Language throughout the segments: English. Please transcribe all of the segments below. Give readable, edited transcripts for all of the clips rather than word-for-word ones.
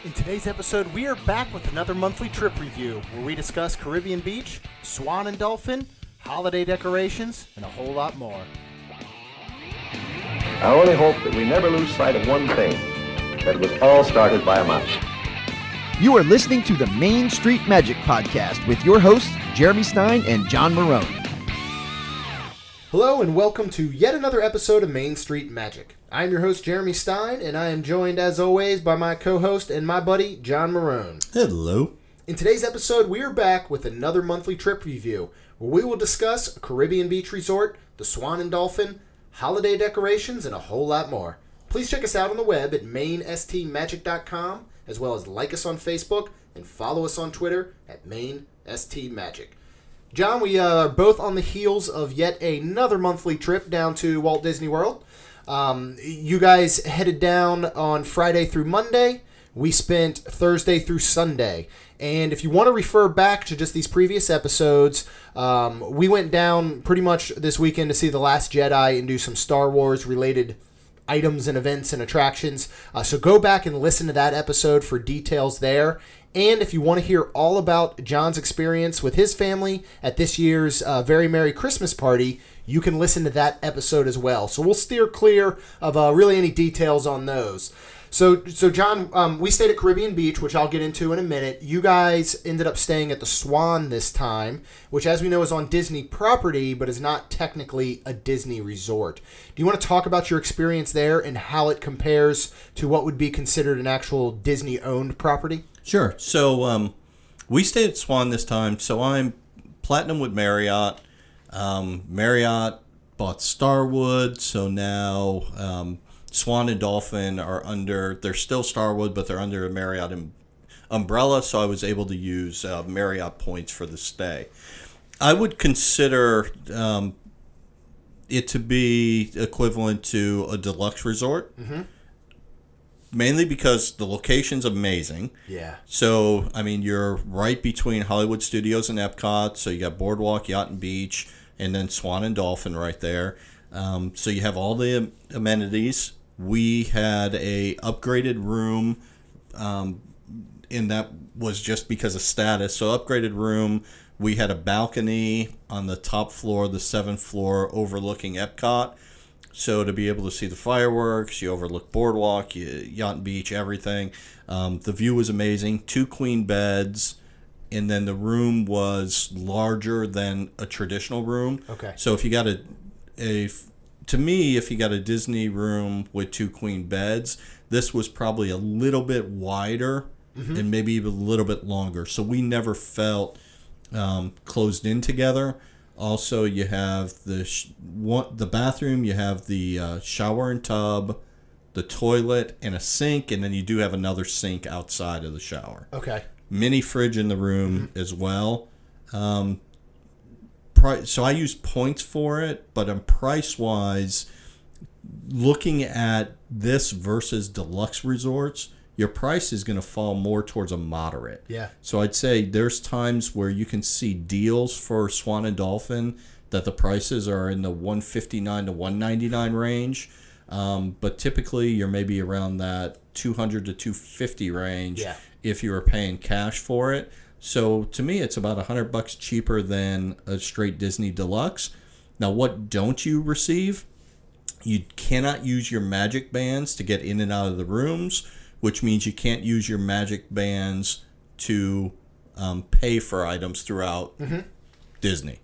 In today's episode, we are back with another monthly trip review where we discuss Caribbean Beach, Swan and Dolphin, holiday decorations, and a whole lot more. I only hope that we never lose sight of one thing, that it was all started by a mouse. You are listening to the Main Street Magic Podcast with your hosts, Jeremy Stein and John Marone. Hello and welcome to yet another episode of Main Street Magic. I'm your host, Jeremy Stein, and I am joined, as always, by my co-host and my buddy, John Marone. Hello. In today's episode, we are back with another monthly trip review, where we will discuss a Caribbean beach resort, the Swan and Dolphin, holiday decorations, and a whole lot more. Please check us out on the web at mainstmagic.com, as well as like us on Facebook and follow us on Twitter at mainstmagic. John, we are both on the heels of yet another monthly trip down to Walt Disney World. You guys headed down on Friday through Monday. We spent Thursday through Sunday. And if you want to refer back to just these previous episodes, we went down pretty much this weekend to see The Last Jedi and do some Star Wars related items and events and attractions. So go back and listen to that episode for details there. And if you want to hear all about John's experience with his family at this year's Very Merry Christmas Party, you can listen to that episode as well. So we'll steer clear of really any details on those. So John, we stayed at Caribbean Beach, which I'll get into in a minute. You guys ended up staying at the Swan this time, which, as we know, is on Disney property, but is not technically a Disney resort. Do you want to talk about your experience there and how it compares to what would be considered an actual Disney-owned property? Sure. So we stayed at Swan this time. So I'm platinum with Marriott. Marriott bought Starwood. So now Swan and Dolphin are under, they're still Starwood, but they're under a Marriott umbrella. So I was able to use Marriott points for the stay. I would consider it to be equivalent to a deluxe resort. Mm-hmm. Mainly because the location's amazing. Yeah. So, I mean, you're right between Hollywood Studios and Epcot. So you got Boardwalk, Yacht and Beach, and then Swan and Dolphin right there. So you have all the amenities. We had a upgraded room, and that was just because of status. So upgraded room. We had a balcony on the top floor, the 7th floor, overlooking Epcot. So to be able to see the fireworks, you overlook Boardwalk, Yacht and Beach, everything. The view was amazing. 2 queen beds, and then the room was larger than a traditional room. Okay. So if you got if you got a Disney room with 2 queen beds, this was probably a little bit wider and maybe even a little bit longer. So we never felt closed in together. Also, you have the bathroom, you have the shower and tub, the toilet, and a sink, and then you do have another sink outside of the shower. Okay. Mini fridge in the room as well. So I use points for it, but price-wise, looking at this versus deluxe resorts, your price is going to fall more towards a moderate. Yeah. So I'd say there's times where you can see deals for Swan and Dolphin that the prices are in the $159 to $199 range. But typically you're maybe around that $200 to $250 range if you were paying cash for it. So to me, it's about $100 cheaper than a straight Disney Deluxe. Now, what don't you receive? You cannot use your magic bands to get in and out of the rooms, which means you can't use your magic bands to pay for items throughout Disney.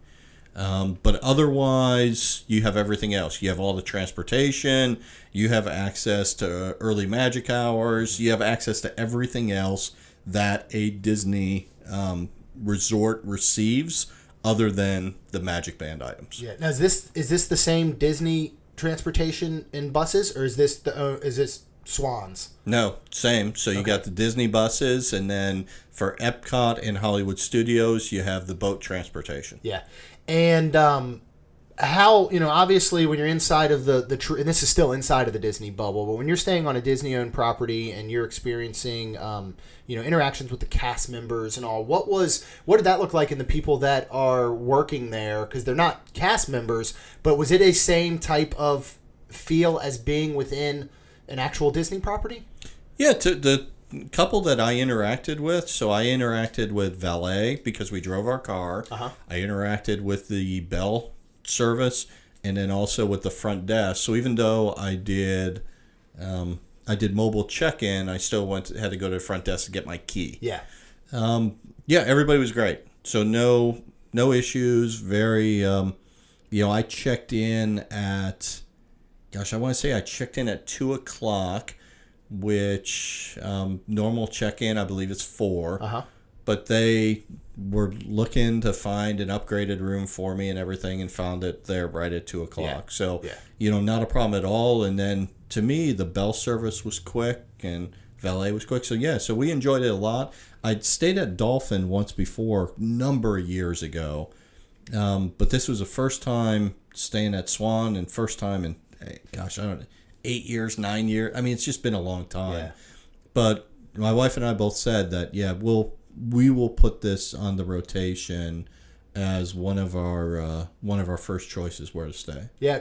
But otherwise, you have everything else. You have all the transportation. You have access to early magic hours. You have access to everything else that a Disney resort receives other than the magic band items. Yeah. Now, is this the same Disney transportation in buses, or is this Swans? No, same. So you got the Disney buses, and then for Epcot and Hollywood Studios, you have the boat transportation. Yeah. And how, obviously when you're inside of and this is still inside of the Disney bubble, but when you're staying on a Disney-owned property and you're experiencing, interactions with the cast members and all, what did that look like in the people that are working there? Because they're not cast members, but was it a same type of feel as being within an actual Disney property? Yeah, the couple that I interacted with. So I interacted with valet because we drove our car. Uh-huh. I interacted with the bell service, and then also with the front desk. So even though I did mobile check-in, I still had to go to the front desk to get my key. Yeah. Yeah, everybody was great. So no issues. Very, I checked in at, I want to say I checked in at 2:00, which normal check-in, I believe it's 4. Uh-huh. But they were looking to find an upgraded room for me and everything, and found it there right at 2:00. Yeah. So, Yeah. Not a problem at all. And then to me, the bell service was quick and valet was quick. So yeah, so we enjoyed it a lot. I'd stayed at Dolphin once before, number of years ago. But this was the first time staying at Swan, and first time in, I don't know, 8 years, 9 years. I mean, it's just been a long time. Yeah. But my wife and I both said that, we will put this on the rotation as one of our first choices where to stay. Yeah,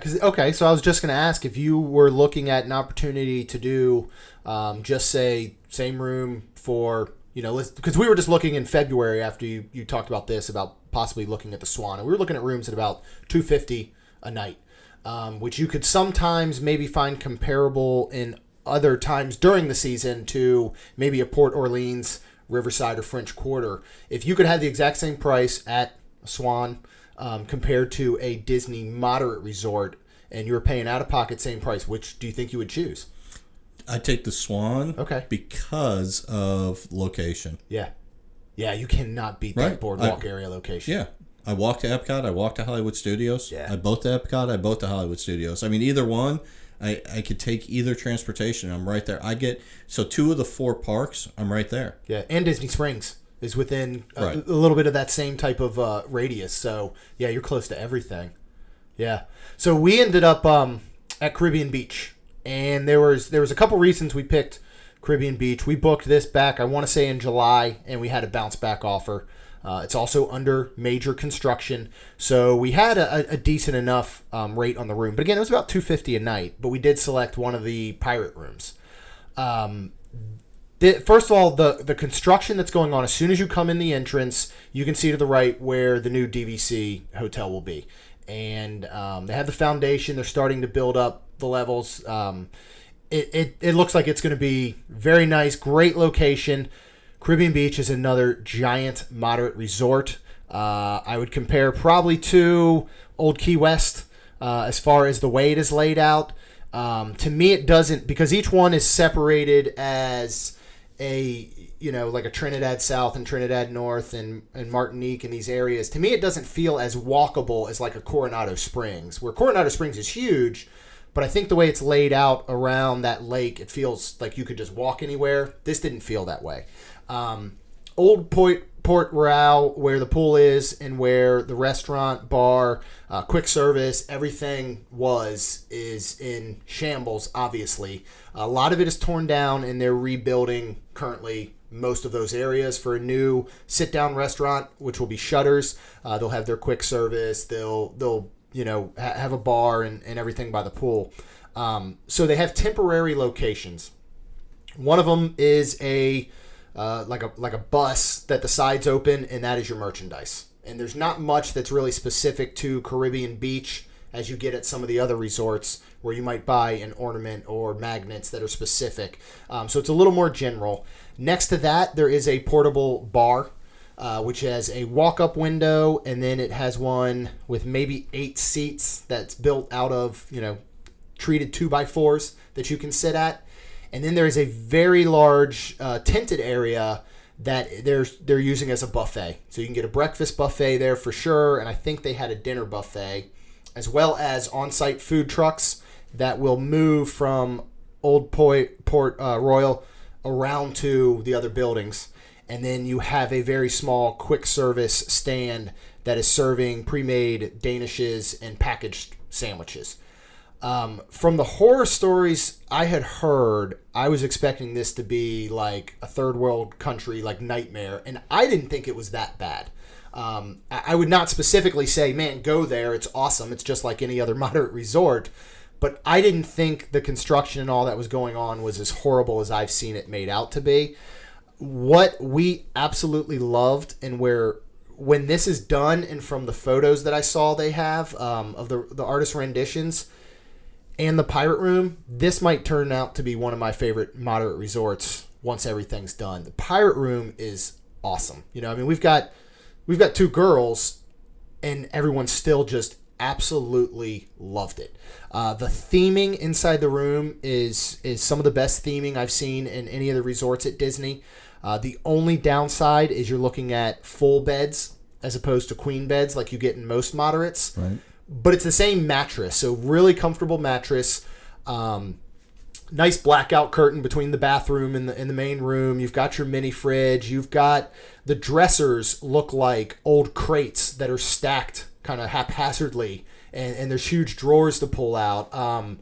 so I was just going to ask if you were looking at an opportunity to do just say same room for, because we were just looking in February after you talked about this, about possibly looking at the Swan, and we were looking at rooms at about $250 a night, which you could sometimes maybe find comparable in other times during the season to maybe a Port Orleans, Riverside, or French Quarter. If you could have the exact same price at Swan compared to a Disney moderate resort, and you were paying out of pocket same price, which do you think you would choose? I'd take the Swan. Okay. Because of location. Yeah. Yeah, you cannot beat that boardwalk area location. Yeah. I walked to Epcot. I walked to Hollywood Studios. Yeah. I boat to Epcot. I boat to Hollywood Studios. I mean, either one, I could take either transportation. I'm right there. So 2 of the 4 parks, I'm right there. Yeah, and Disney Springs is within Right. a little bit of that same type of radius. So, yeah, you're close to everything. Yeah. So we ended up at Caribbean Beach. And there was a couple reasons we picked Caribbean Beach. We booked this back, I want to say, in July, and we had a bounce back offer. It's also under major construction, so we had a decent enough rate on the room. But again, it was about $250 a night. But we did select one of the pirate rooms. First of all, the construction that's going on, as soon as you come in the entrance, you can see to the right where the new DVC hotel will be. And they have the foundation. They're starting to build up the levels. It looks like it's going to be very nice, great location. Caribbean Beach is another giant moderate resort. I would compare probably to Old Key West as far as the way it is laid out. To me, it doesn't, because each one is separated as like a Trinidad South and Trinidad North and Martinique and these areas. To me, it doesn't feel as walkable as like a Coronado Springs, where Coronado Springs is huge. But I think the way it's laid out around that lake, it feels like you could just walk anywhere. This didn't feel that way. Old Port Royal, where the pool is and where the restaurant, bar, quick service, everything is in shambles, obviously. A lot of it is torn down, and they're rebuilding currently most of those areas for a new sit-down restaurant, which will be Shutters. They'll have their quick service. They'll have a bar and everything by the pool. So they have temporary locations. One of them is like a bus that the sides open, and that is your merchandise. And there's not much that's really specific to Caribbean Beach as you get at some of the other resorts where you might buy an ornament or magnets that are specific. So it's a little more general. Next to that, there is a portable bar, which has a walk-up window, and then it has one with maybe 8 seats that's built out of, treated 2x4s that you can sit at. And then there is a very large tented area that they're using as a buffet. So you can get a breakfast buffet there for sure, and I think they had a dinner buffet, as well as on-site food trucks that will move from Old Port Royal around to the other buildings. And then you have a very small quick service stand that is serving pre-made danishes and packaged sandwiches. From the horror stories I had heard, I was expecting this to be like a third world country, like nightmare, and I didn't think it was that bad. I would not specifically say, man, go there, it's awesome, it's just like any other moderate resort. but I didn't think the construction and all that was going on was as horrible as I've seen it made out to be. What we absolutely loved, and when this is done, and from the photos that I saw they have of the artist renditions and the Pirate Room, this might turn out to be one of my favorite moderate resorts once everything's done. The Pirate Room is awesome. You know, I mean, we've got 2 girls, and everyone still just absolutely loved it. The theming inside the room is some of the best theming I've seen in any of the resorts at Disney. The only downside is you're looking at full beds as opposed to queen beds like you get in most moderates. Right. But it's the same mattress, so really comfortable mattress. Nice blackout curtain between the bathroom and the main room. You've got your mini fridge. You've got the dressers look like old crates that are stacked kind of haphazardly, and there's huge drawers to pull out.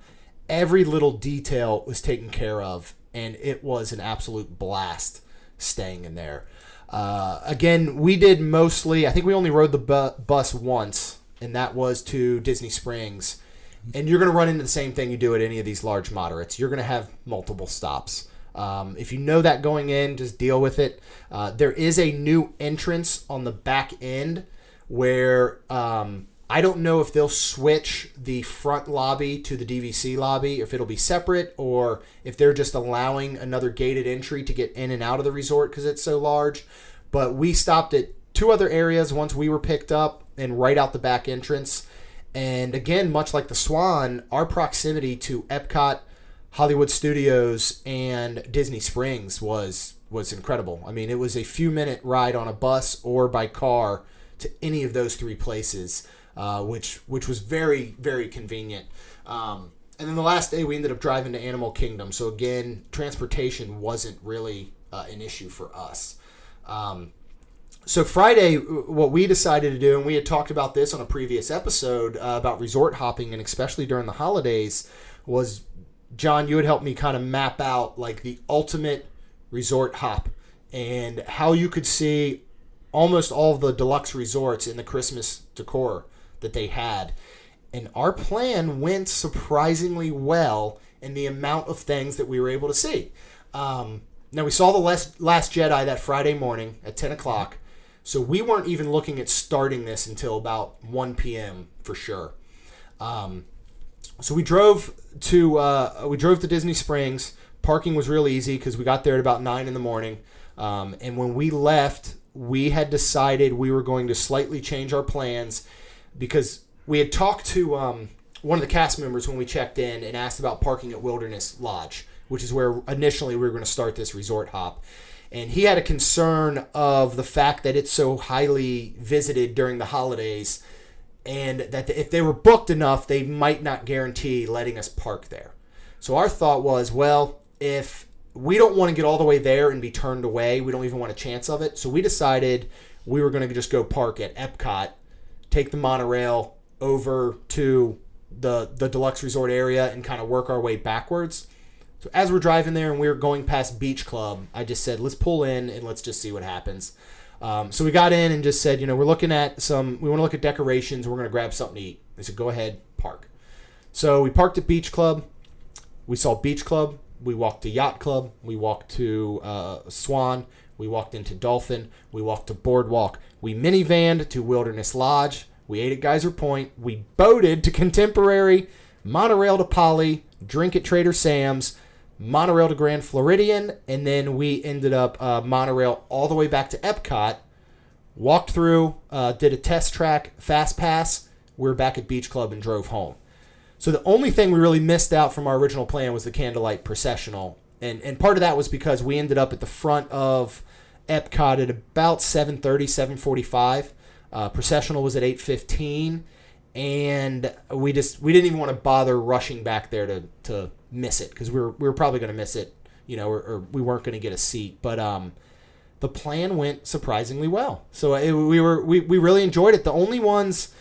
Every little detail was taken care of, and it was an absolute blast staying in there. Again, we did mostly, I think we only rode the bus once, and that was to Disney Springs. And you're going to run into the same thing you do at any of these large moderates. You're going to have multiple stops. If you know that going in, just deal with it. There is a new entrance on the back end where I don't know if they'll switch the front lobby to the DVC lobby, if it'll be separate, or if they're just allowing another gated entry to get in and out of the resort because it's so large. But we stopped at 2 other areas once we were picked up, and right out the back entrance. And again, much like the Swan, our proximity to Epcot, Hollywood Studios, and Disney Springs was incredible. I mean, it was a few-minute ride on a bus or by car to any of those 3 places, which was very, very convenient. And then the last day, we ended up driving to Animal Kingdom. So again, transportation wasn't really an issue for us. So Friday, what we decided to do, and we had talked about this on a previous episode about resort hopping, and especially during the holidays, was, John, you had helped me kind of map out like the ultimate resort hop and how you could see almost all of the deluxe resorts in the Christmas decor that they had. And our plan went surprisingly well in the amount of things that we were able to see. Now, we saw the Last Jedi that Friday morning at 10 o'clock. So we weren't even looking at starting this until about 1 p.m. for sure. So we drove to Disney Springs. Parking was real easy because we got there at about 9 in the morning. And when we left, we had decided we were going to slightly change our plans because we had talked to one of the cast members when we checked in and asked about parking at Wilderness Lodge, which is where initially we were going to start this resort hop. And he had a concern of the fact that it's so highly visited during the holidays, and that if they were booked enough, they might not guarantee letting us park there. So our thought was, well, if we don't want to get all the way there and be turned away, we don't even want a chance of it. So we decided we were going to just go park at Epcot, take the monorail over to the deluxe resort area, and kind of work our way backwards. So as we're driving there and we were going past Beach Club, I just said, let's pull in and let's just see what happens. So we got in and just said, we want to look at decorations. We're going to grab something to eat. They said, go ahead, park. So we parked at Beach Club. We saw Beach Club. We walked to Yacht Club. We walked to Swan. We walked into Dolphin. We walked to Boardwalk. We minivanned to Wilderness Lodge. We ate at Geyser Point. We boated to Contemporary, monorail to Poly, drink at Trader Sam's, monorail to Grand Floridian, and then we ended up monorail all the way back to Epcot, walked through, did a test track, fast pass. We were back at Beach Club and drove home. So the only thing we really missed out from our original plan was the candlelight processional. And part of that was because we ended up at the front of Epcot at about 7:30, 7:45. Processional was at 8:15. And we didn't even want to bother rushing back there to miss it, because we were probably going to miss it, or we weren't going to get a seat. But the plan went surprisingly well. So we really enjoyed it. The only ones,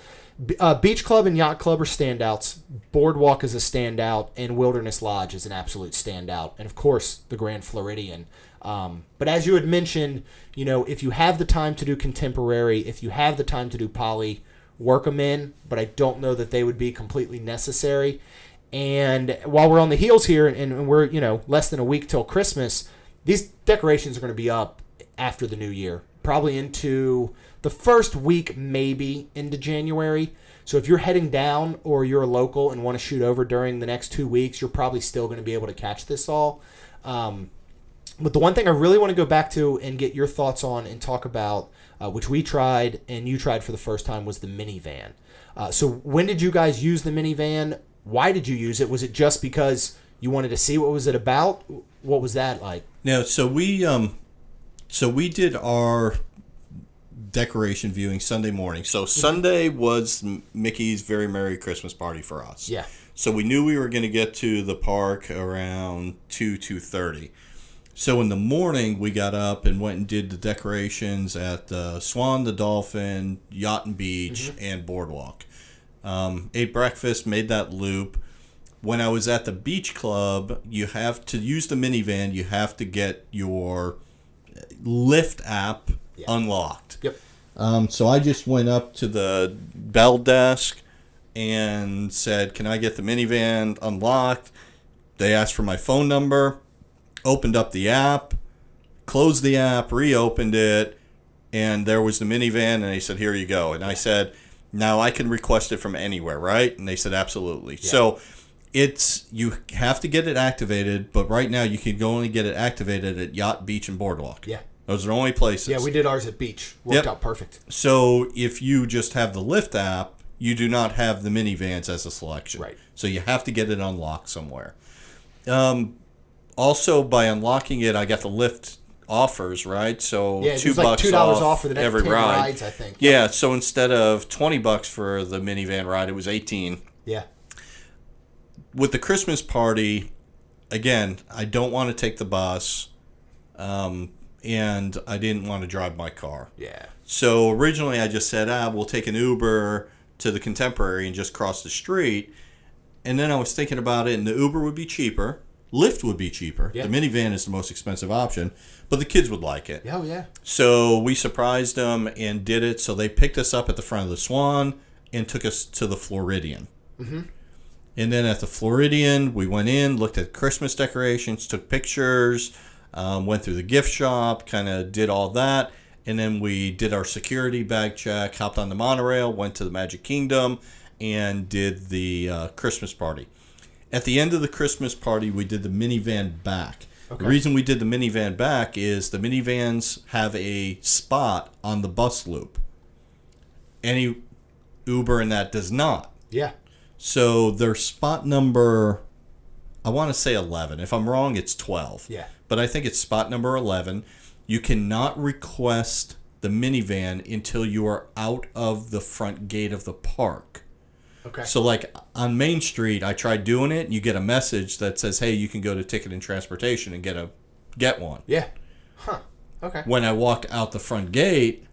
Beach Club and Yacht Club are standouts. Boardwalk is a standout, and Wilderness Lodge is an absolute standout. And of course, the Grand Floridian. But as you had mentioned, if you have the time to do Contemporary, if you have the time to do Poly, work them in, but I don't know that they would be completely necessary. And while we're on the heels here, and we're less than a week till Christmas, these decorations are going to be up after the new year, probably into the first week, maybe into January. So if you're heading down or you're a local and want to shoot over during the next 2 weeks, you're probably still going to be able to catch this all. But the one thing I really want to go back to and get your thoughts on and talk about, which we tried and you tried for the first time, was the minivan. So when did you guys use the minivan? Why did you use it? Was it just because you wanted to see what was it about? What was that like? No, so we did our decoration viewing Sunday morning. So Sunday was Mickey's Very Merry Christmas Party for us. Yeah. So we knew we were going to get to the park around 2:30. So in the morning, we got up and went and did the decorations at the Swan, the Dolphin, Yacht and Beach, and Boardwalk. Ate breakfast, made that loop. When I was at the beach club, you have to use the minivan. You have to get your Lyft app unlocked. Yep. So I just went up to the bell desk and said, "Can I get the minivan unlocked?" They asked for my phone number. Opened up the app, closed the app, reopened it, and there was the minivan, and they said, "Here you go." And I said, "Now I can request it from anywhere, right?" And they said, "Absolutely." Yeah. So you have to get it activated, but right now you can only get it activated at Yacht, Beach, and Boardwalk. Yeah. Those are the only places. Yeah, we did ours at Beach. Worked out perfect. So if you just have the Lyft app, you do not have the minivans as a selection. Right. So you have to get it unlocked somewhere. Also, by unlocking it, I got the Lyft offers, right? So yeah, $2 like $2 off for the next every 10 ride. rides, I think. Yeah, so instead of $20 for the minivan ride, it was $18. Yeah. With the Christmas party, again, I don't want to take the bus, and I didn't want to drive my car. Yeah. So originally, I just said, we'll take an Uber to the Contemporary and just cross the street. And then I was thinking about it, and the Uber would be cheaper. Lyft would be cheaper. Yeah. The minivan is the most expensive option, but the kids would like it. Oh, yeah. So we surprised them and did it. So they picked us up at the front of the Swan and took us to the Floridian. Mm-hmm. And then at the Floridian, we went in, looked at Christmas decorations, took pictures, went through the gift shop, kind of did all that. And then we did our security bag check, hopped on the monorail, went to the Magic Kingdom, and did the Christmas party. At the end of the Christmas party, we did the minivan back. Okay. The reason we did the minivan back is the minivans have a spot on the bus loop. Any Uber and that does not. Yeah. So their spot number, I want to say 11. If I'm wrong, it's 12. Yeah. But I think it's spot number 11. You cannot request the minivan until you are out of the front gate of the park. Okay. So, like, on Main Street, I tried doing it, and you get a message that says, "Hey, you can go to Ticket and Transportation and get one." Yeah. Huh. Okay. When I walked out the front gate,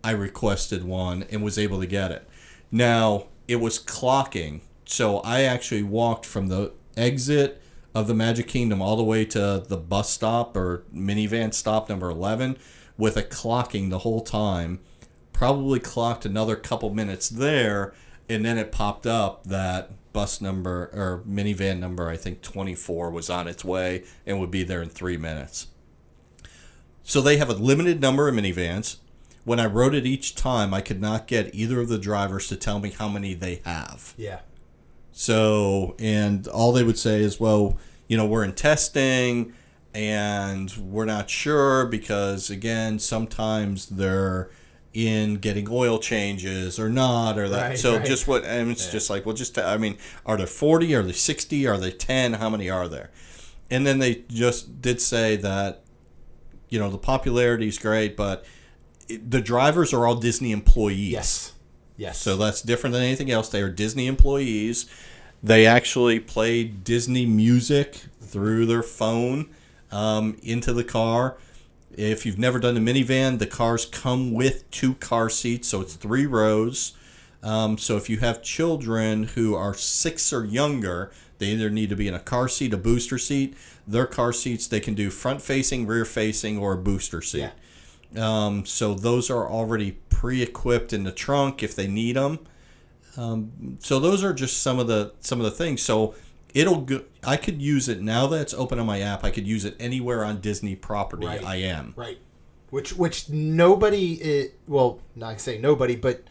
I requested one and was able to get it. Now, it was clocking, so I actually walked from the exit of the Magic Kingdom all the way to the bus stop or minivan stop number 11 with a clocking the whole time. Probably clocked another couple minutes there. And then it popped up that bus number or minivan number, I think 24, was on its way and would be there in 3 minutes. So they have a limited number of minivans. When I wrote it each time, I could not get either of the drivers to tell me how many they have. Yeah. So, and all they would say is, well, we're in testing and we're not sure because, again, sometimes they're in getting oil changes or not or that. Right, so right. just what, and it's just like, well, just, are there 40? Are there 60? Are there 10? How many are there? And then they just did say that, the popularity is great, but the drivers are all Disney employees. Yes. Yes. So that's different than anything else. They are Disney employees. They actually play Disney music through their phone into the car. If you've never done a minivan, the cars come with 2 car seats, so it's 3 rows. So if you have children who are 6 or younger, they either need to be in a car seat, a booster seat. Their car seats, they can do front-facing, rear-facing, or a booster seat. Yeah. So those are already pre-equipped in the trunk if they need them. So those are just some of the things. So it'll go. I could use it now that it's open on my app. I could use it anywhere on Disney property I am. Right. Which nobody, not say nobody, but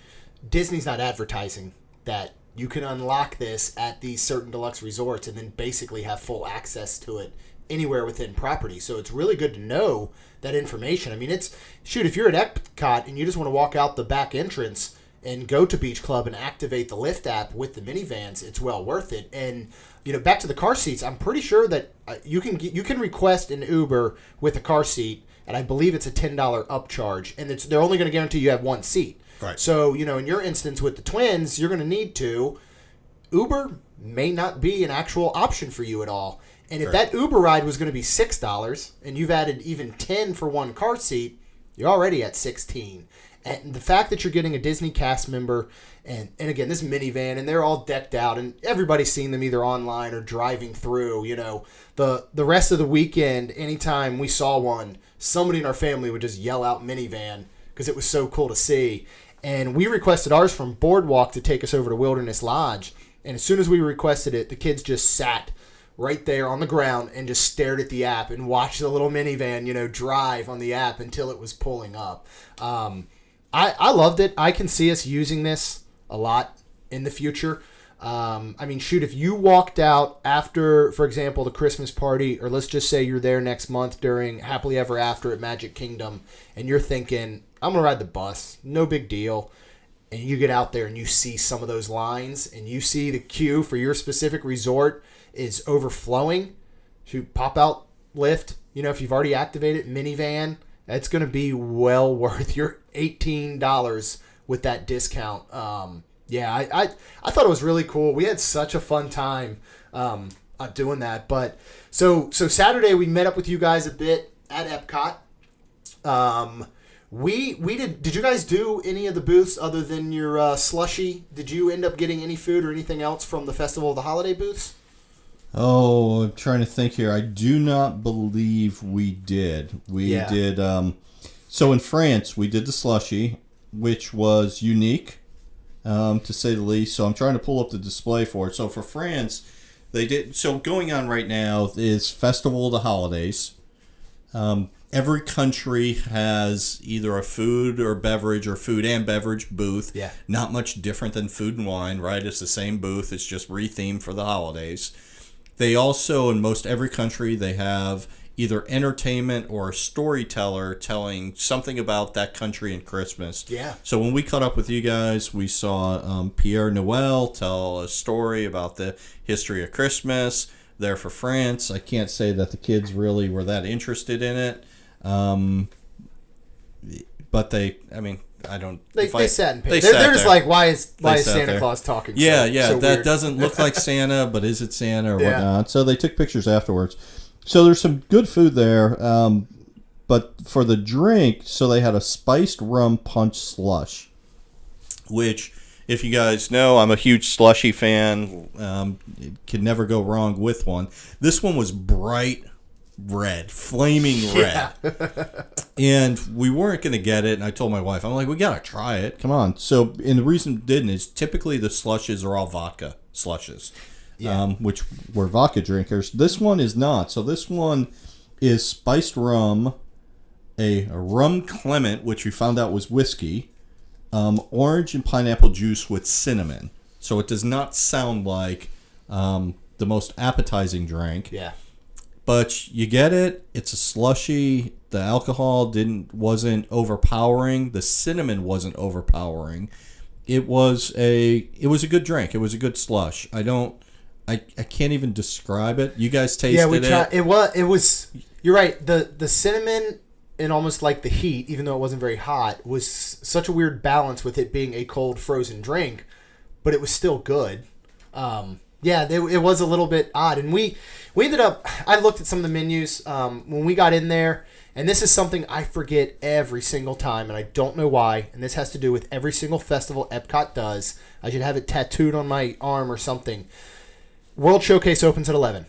Disney's not advertising that you can unlock this at these certain deluxe resorts and then basically have full access to it anywhere within property. So it's really good to know that information. I mean, if you're at Epcot and you just want to walk out the back entrance and go to Beach Club and activate the Lyft app with the minivans, it's well worth it. And back to the car seats, I'm pretty sure that you can request an Uber with a car seat, and I believe it's a $10 upcharge, and they're only going to guarantee you have one seat. Right. So, in your instance with the twins, you're going to need to. Uber may not be an actual option for you at all. And if that Uber ride was going to be $6 and you've added even $10 for one car seat, you're already at $16. And the fact that you're getting a Disney cast member and again, this minivan, and they're all decked out, and everybody's seen them either online or driving through, the rest of the weekend, anytime we saw one, somebody in our family would just yell out minivan because it was so cool to see. And we requested ours from Boardwalk to take us over to Wilderness Lodge. And as soon as we requested it, the kids just sat right there on the ground and just stared at the app and watched the little minivan, drive on the app until it was pulling up. I loved it. I can see us using this a lot in the future. If you walked out after, for example, the Christmas party, or let's just say you're there next month during Happily Ever After at Magic Kingdom, and you're thinking, I'm going to ride the bus, no big deal. And you get out there and you see some of those lines, and you see the queue for your specific resort is overflowing. Shoot, pop out Lyft. If you've already activated minivan, that's going to be well worth your $18 with that discount. I thought it was really cool. We had such a fun time doing that. But so Saturday we met up with you guys a bit at Epcot. Did you guys do any of the booths other than your slushy? Did you end up getting any food or anything else from the Festival of the Holiday booths? Oh, I'm trying to think here. I do not believe we did. We did. So in France, we did the slushy, which was unique, to say the least. So I'm trying to pull up the display for it. So for France, they did. So going on right now is Festival of the Holidays. Every country has either a food or beverage or food and beverage booth. Yeah. Not much different than food and wine, right? It's the same booth. It's just rethemed for the holidays. They also, in most every country, they have either entertainment or a storyteller telling something about that country and Christmas. Yeah. So when we caught up with you guys, we saw Pierre Noel tell a story about the history of Christmas there for France. I can't say that the kids really were that interested in it. But they sat and paid. They're just like, why is Santa Claus talking? Yeah, so that weird? Doesn't look like Santa, but is it Santa or whatnot? So they took pictures afterwards. So there's some good food there. But for the drink, so they had a spiced rum punch slush, which, if you guys know, I'm a huge slushy fan. Can never go wrong with one. This one was bright red, flaming red. And we weren't going to get it, and I told my wife, I'm like, we got to try it. Come on. So, and the reason we didn't is typically the slushes are all vodka slushes, which we're vodka drinkers. This one is not. So this one is spiced rum, a rum Clement, which we found out was whiskey, orange and pineapple juice with cinnamon. So it does not sound like the most appetizing drink. Yeah. But you get it. It's a slushy. The alcohol wasn't overpowering. The cinnamon wasn't overpowering. It was a good drink. It was a good slush. I can't even describe it. You guys tasted it. Yeah, we tried. It was. You're right. The cinnamon and almost like the heat, even though it wasn't very hot, was such a weird balance with it being a cold frozen drink, but it was still good. It was a little bit odd, and we ended up. I looked at some of the menus when we got in there, and this is something I forget every single time, and I don't know why. And this has to do with every single festival Epcot does. I should have it tattooed on my arm or something. World Showcase opens at 11.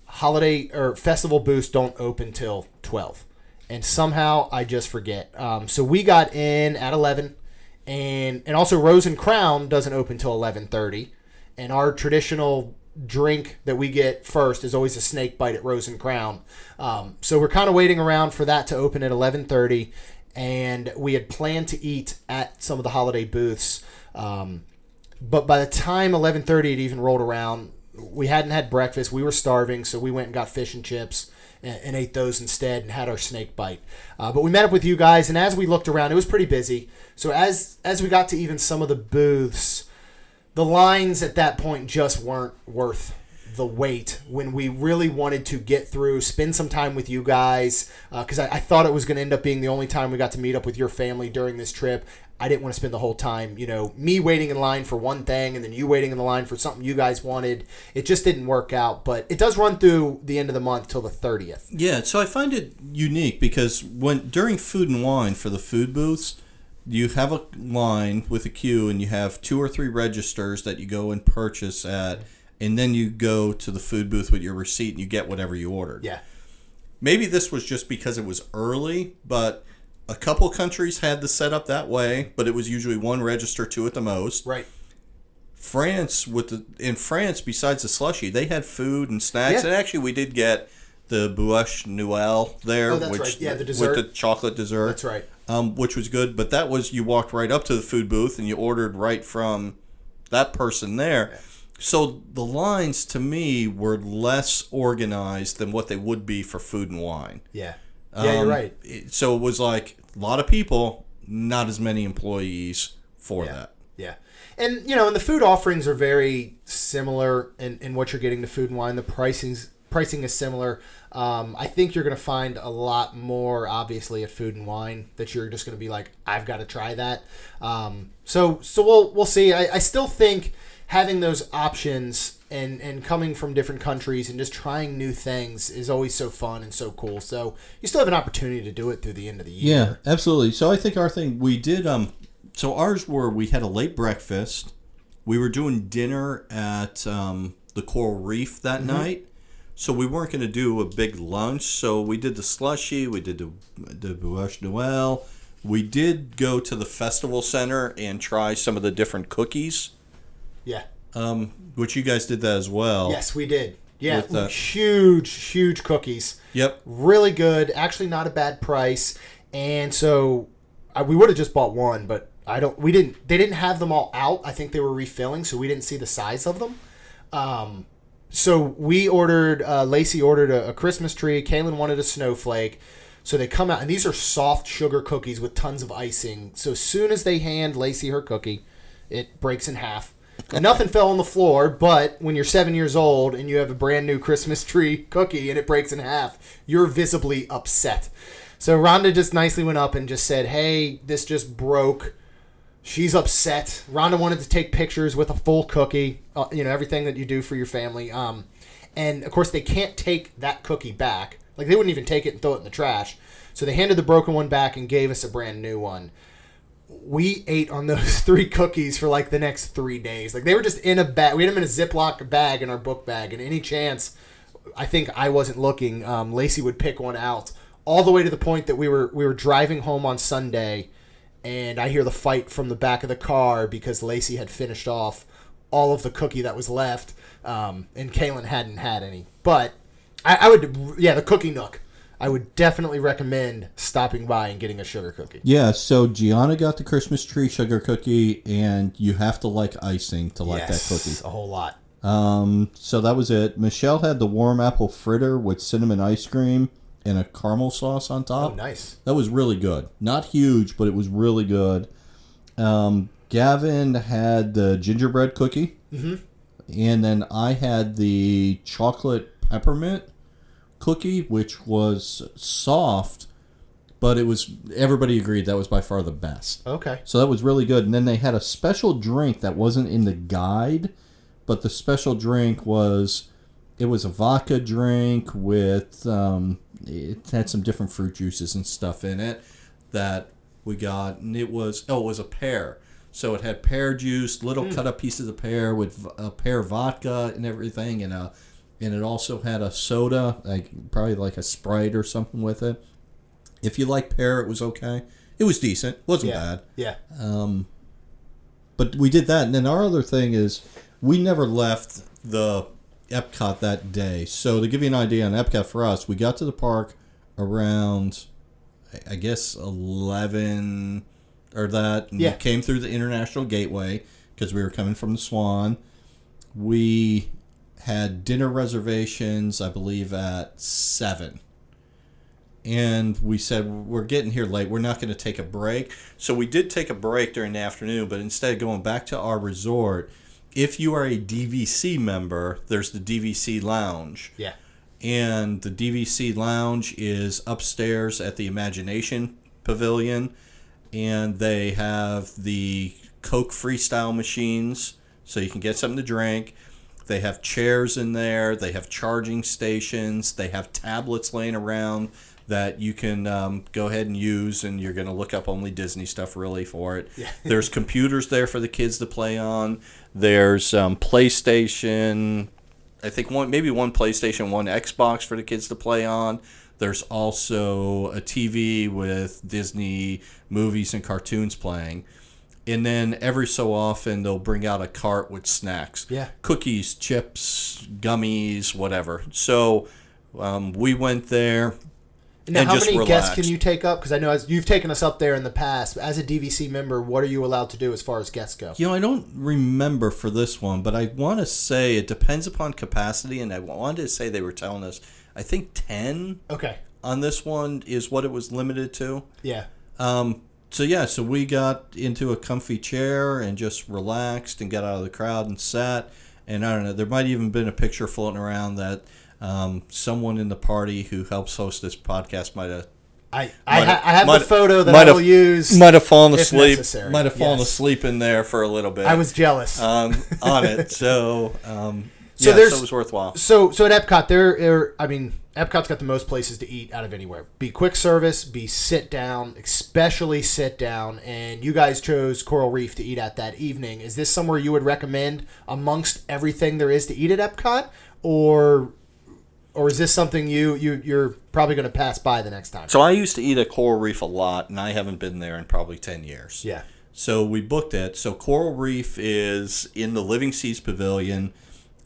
Holiday or festival booths don't open till 12, and somehow I just forget. So we got in at 11, and also Rose and Crown doesn't open till 11:30. And our traditional drink that we get first is always a snake bite at Rose and Crown. So we're kind of waiting around for that to open at 11:30, and we had planned to eat at some of the holiday booths. But by the time 11:30 had even rolled around, we hadn't had breakfast. We were starving, so we went and got fish and chips and ate those instead and had our snake bite. But we met up with you guys, and as we looked around, it was pretty busy. So as we got to even some of the booths, the lines at that point just weren't worth the wait when we really wanted to get through, spend some time with you guys, because I thought it was going to end up being the only time we got to meet up with your family during this trip. I didn't want to spend the whole time, me waiting in line for one thing and then you waiting in the line for something you guys wanted. It just didn't work out, but it does run through the end of the month till the 30th. Yeah, so I find it unique because during Food and Wine for the food booths, you have a line with a queue and you have 2 or 3 registers that you go and purchase at, and then you go to the food booth with your receipt and you get whatever you ordered. Yeah. Maybe this was just because it was early, but a couple countries had the setup that way, but it was usually 1 register, 2 at the most. Right. In France, besides the slushy, they had food and snacks, Yeah. and actually we did get the Bouche Noël there, Oh, that's right. Yeah, the dessert. with the chocolate dessert. That's right. Which was good, but that was, you walked right up to the food booth and you ordered right from that person there. Yeah. So the lines to me were less organized than what they would be for Food and Wine. Yeah. Yeah, you're right. So it was like a lot of people, not as many employees for that. Yeah. And, and the food offerings are very similar in what you're getting to Food and Wine. The pricing is similar. I think you're going to find a lot more, obviously, at Food and Wine that you're just going to be like, I've got to try that. So we'll see. I still think having those options and coming from different countries and just trying new things is always so fun and so cool. So you still have an opportunity to do it through the end of the year. Yeah, absolutely. So I think our thing, we did, so ours we had a late breakfast. We were doing dinner at the Coral Reef that night. So we weren't going to do a big lunch. So we did the slushy, we did the Bouche Noël. We did go to the festival center and try some of the different cookies. Yeah. Which you guys did that as well. Yes, we did. Yeah, huge cookies. Yep. Really good. Actually, not a bad price. And so we would have just bought one, but they didn't have them all out. I think they were refilling, so we didn't see the size of them. So we ordered, Lacey ordered a Christmas tree. Kaylin wanted a snowflake. So they come out, and these are soft sugar cookies with tons of icing. So as soon as they hand Lacey her cookie, it breaks in half. And nothing fell on the floor, but when you're 7 years old and you have a brand new Christmas tree cookie and it breaks in half, you're visibly upset. So Rhonda just nicely went up and just said, hey, this just broke. She's upset. Rhonda wanted to take pictures with a full cookie, everything that you do for your family. And, of course, they can't take that cookie back. Like, they wouldn't even take it and throw it in the trash. So they handed the broken one back and gave us a brand new one. We ate on those 3 cookies for, the next 3 days. Like, they were just in a bag. We had them in a Ziploc bag in our book bag. And any chance, I think I wasn't looking, Lacey would pick one out. All the way to the point that we were driving home on Sunday, and I hear the fight from the back of the car because Lacey had finished off all of the cookie that was left, and Kaylin hadn't had any. But I would, the Cookie Nook. I would definitely recommend stopping by and getting a sugar cookie. Yeah, so Gianna got the Christmas tree sugar cookie, and you have to like icing to like that cookie. A whole lot. So that was it. Michelle had the warm apple fritter with cinnamon ice cream and a caramel sauce on top. Oh, nice. That was really good. Not huge, but it was really good. Gavin had the gingerbread cookie. Mm-hmm. And then I had the chocolate peppermint cookie, which was soft, but everybody agreed that was by far the best. Okay. So that was really good. And then they had a special drink that wasn't in the guide, but the special drink was a vodka drink with it had some different fruit juices and stuff in it that we got, and it was a pear. So it had pear juice, little cut up pieces of pear with a pear vodka and everything, and it also had a soda, probably like a Sprite or something with it. If you like pear, it was okay. It was decent. Wasn't bad. Yeah. But we did that, and then our other thing is we never left the Epcot that day. So to give you an idea on Epcot for us, we got to the park around, I guess, 11 or that. And Yeah. we came through the International Gateway because we were coming from the Swan. We had dinner reservations, I believe, at 7. And we said, we're getting here late. We're not going to take a break. So we did take a break during the afternoon, but instead of going back to our resort, if you are a DVC member, there's the DVC Lounge. Yeah. And the DVC Lounge is upstairs at the Imagination Pavilion. And they have the Coke Freestyle machines, so you can get something to drink. They have chairs in there. They have charging stations. They have tablets laying around that you can go ahead and use, and you're going to look up only Disney stuff really for it. Yeah. There's computers there for the kids to play on. There's PlayStation, I think maybe one PlayStation, one Xbox for the kids to play on. There's also a TV with Disney movies and cartoons playing. And then every so often they'll bring out a cart with snacks. Yeah. Cookies, Chips, gummies, whatever. So we went there. Now, and how just many relaxed. guests can you take up? Because I know you've taken us up there in the past. As a DVC member, what are you allowed to do as far as guests go? I don't remember for this one, but I want to say it depends upon capacity, and I wanted to say they were telling us, I think 10 on this one is what it was limited to. Yeah. So we got into a comfy chair and just relaxed and got out of the crowd and sat. And I don't know, there might even been a picture floating around that someone in the party who helps host this podcast might have. I have the photo that I will use. Might have fallen asleep. Necessary. Might have fallen asleep in there for a little bit. I was jealous on it. So so it was worthwhile. So at Epcot, Epcot's got the most places to eat out of anywhere. Be quick service, be sit down, especially sit down. And you guys chose Coral Reef to eat at that evening. Is this somewhere you would recommend amongst everything there is to eat at Epcot, or is this something you're probably going to pass by the next time? So I used to eat at Coral Reef a lot, and I haven't been there in probably 10 years. Yeah. So we booked it. So Coral Reef is in the Living Seas Pavilion,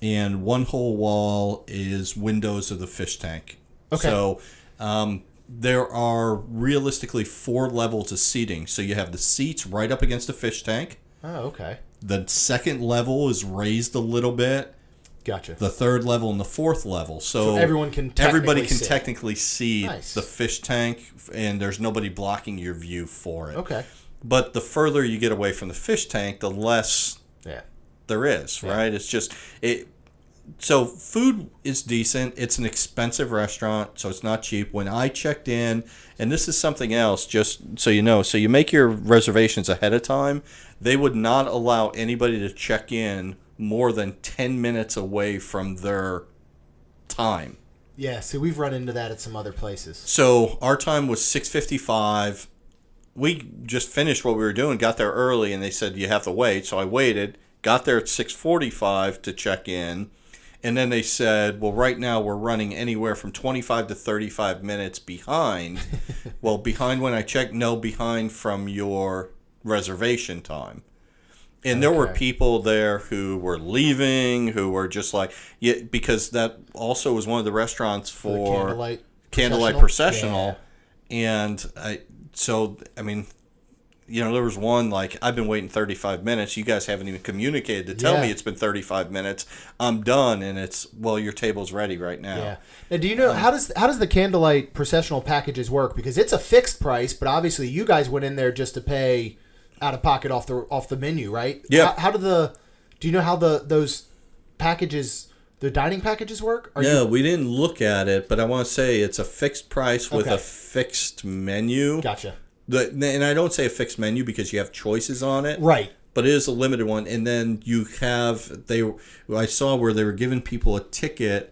and one whole wall is windows of the fish tank. Okay. So there are realistically 4 levels of seating. So you have the seats right up against the fish tank. Oh, okay. The second level is raised a little bit. Gotcha. The third level and the fourth level. So everybody can technically see nice. the fish tank, and there's nobody blocking your view for it. Okay. But the further you get away from the fish tank, the less there is, right? It's just it. So food is decent. It's an expensive restaurant, so it's not cheap. When I checked in, and this is something else, just so you know, so you make your reservations ahead of time. They would not allow anybody to check in more than 10 minutes away from their time. Yeah, see, we've run into that at some other places. So our time was 6:55. We just finished what we were doing, got there early, and they said you have to wait. So I waited, got there at 6:45 to check in, and then they said, well, right now we're running anywhere from 25 to 35 minutes behind. Well, behind when I checked? No, behind from your reservation time. And there were people there who were leaving, who were just like, because that also was one of the restaurants for Candlelight Processional. Yeah. And there was one like, I've been waiting 35 minutes. You guys haven't even communicated to tell me it's been 35 minutes. I'm done. And it's, well, your table's ready right now. Yeah. Now, do you know, how does the Candlelight Processional packages work? Because it's a fixed price, but obviously you guys went in there just to pay out of pocket off the menu, right? Yeah. Do you know how those packages, the dining packages work? We didn't look at it, but I want to say it's a fixed price with a fixed menu. Gotcha. And I don't say a fixed menu because you have choices on it. Right. But it is a limited one. And then you have, I saw where they were giving people a ticket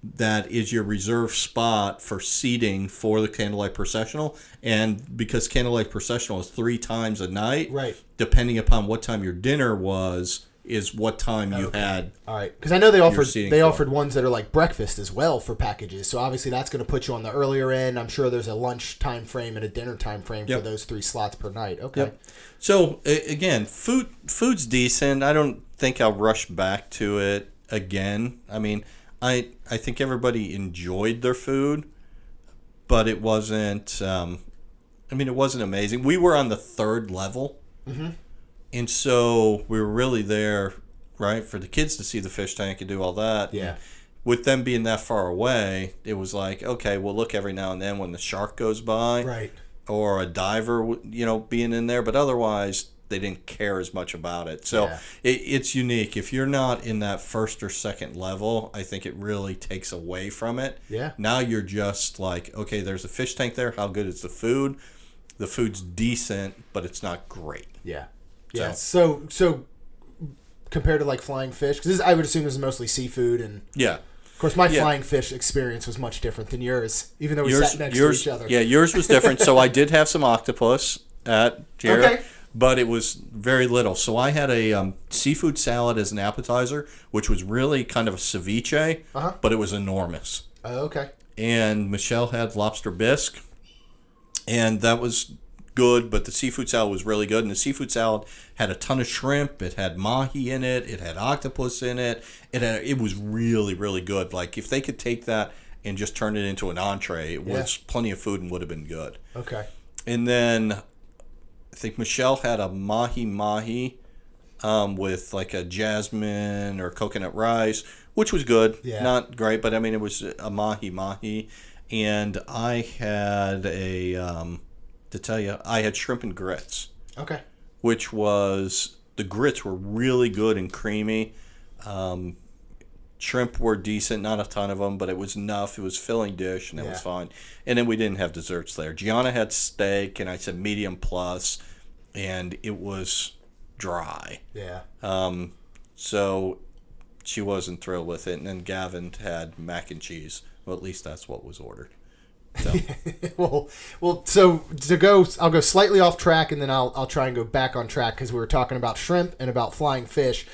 that is your reserved spot for seating for the Candlelight Processional. And because Candlelight Processional is 3 times a night, right, depending upon what time your dinner was, is what time you had. All right, because I know they offered ones that are like breakfast as well for packages. So obviously that's going to put you on the earlier end. I'm sure there's a lunch time frame and a dinner time frame for those 3 slots per night. Okay. Yep. So again, food's decent. I don't think I'll rush back to it. again. I mean, I think everybody enjoyed their food, but it wasn't. It wasn't amazing. We were on the third level, and so we were really there, right, for the kids to see the fish tank and do all that. Yeah. And with them being that far away, it was like, okay, we'll look every now and then when the shark goes by, Right. or a diver, being in there, but otherwise they didn't care as much about it. So Yeah. it's unique. If you're not in that first or second level, I think it really takes away from it. Yeah. Now you're just like, okay, there's a fish tank there. How good is the food? The food's decent, but it's not great. Yeah. Yeah. So compared to like flying fish, because I would assume this is mostly seafood, and Yeah. of course my flying fish experience was much different than yours, even though we sat next to each other. Yeah, yours was different. So I did have some octopus at Jared, Okay. but it was very little. So I had a seafood salad as an appetizer, which was really kind of a ceviche, but it was enormous. Oh, okay. And Michelle had lobster bisque, and that was good, but the seafood salad was really good. And the seafood salad had a ton of shrimp. It had mahi in it. It had octopus in it. It was really, really good. Like, if they could take that and just turn it into an entree, it was plenty of food and would have been good. Okay. And then I think Michelle had a mahi with like a jasmine or coconut rice, which was good. Yeah. Not great, but I mean, it was a mahi. And I had I had shrimp and grits. Okay. Which was, the grits were really good and creamy. Shrimp were decent, not a ton of them, but it was enough. It was a filling dish, and it was fine. And then we didn't have desserts there. Gianna had steak, and I said medium plus, and it was dry. Yeah. So she wasn't thrilled with it. And then Gavin had mac and cheese. Well, at least that's what was ordered. So. well. So I'll go slightly off track, and then I'll try and go back on track, because we were talking about shrimp and about flying fish.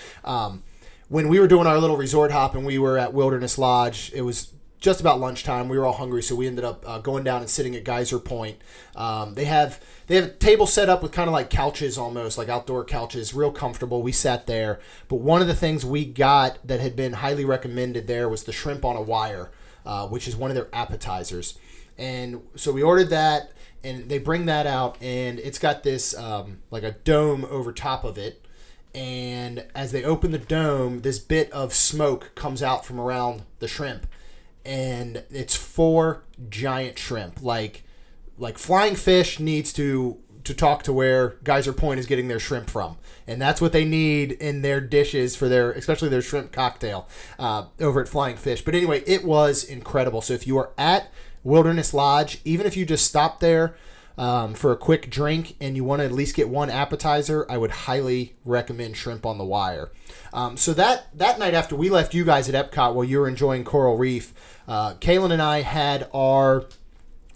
When we were doing our little resort hop and we were at Wilderness Lodge, it was just about lunchtime. We were all hungry, so we ended up going down and sitting at Geyser Point. They have a table set up with kind of like couches, almost like outdoor couches, real comfortable. We sat there, but one of the things we got that had been highly recommended there was the shrimp on a wire, which is one of their appetizers. And so we ordered that, and they bring that out, and it's got this like a dome over top of it. And as they open the dome, this bit of smoke comes out from around the shrimp, and it's 4 giant shrimp. Like flying fish needs to talk to where Geyser Point is getting their shrimp from, and that's what they need in their dishes for especially their shrimp cocktail over at Flying Fish. But anyway, it was incredible. So if you are at Wilderness Lodge, even if you just stop there for a quick drink and you want to at least get one appetizer, I would highly recommend shrimp on the wire. So that night after we left you guys at Epcot while you were enjoying Coral Reef, Kaylin and I had our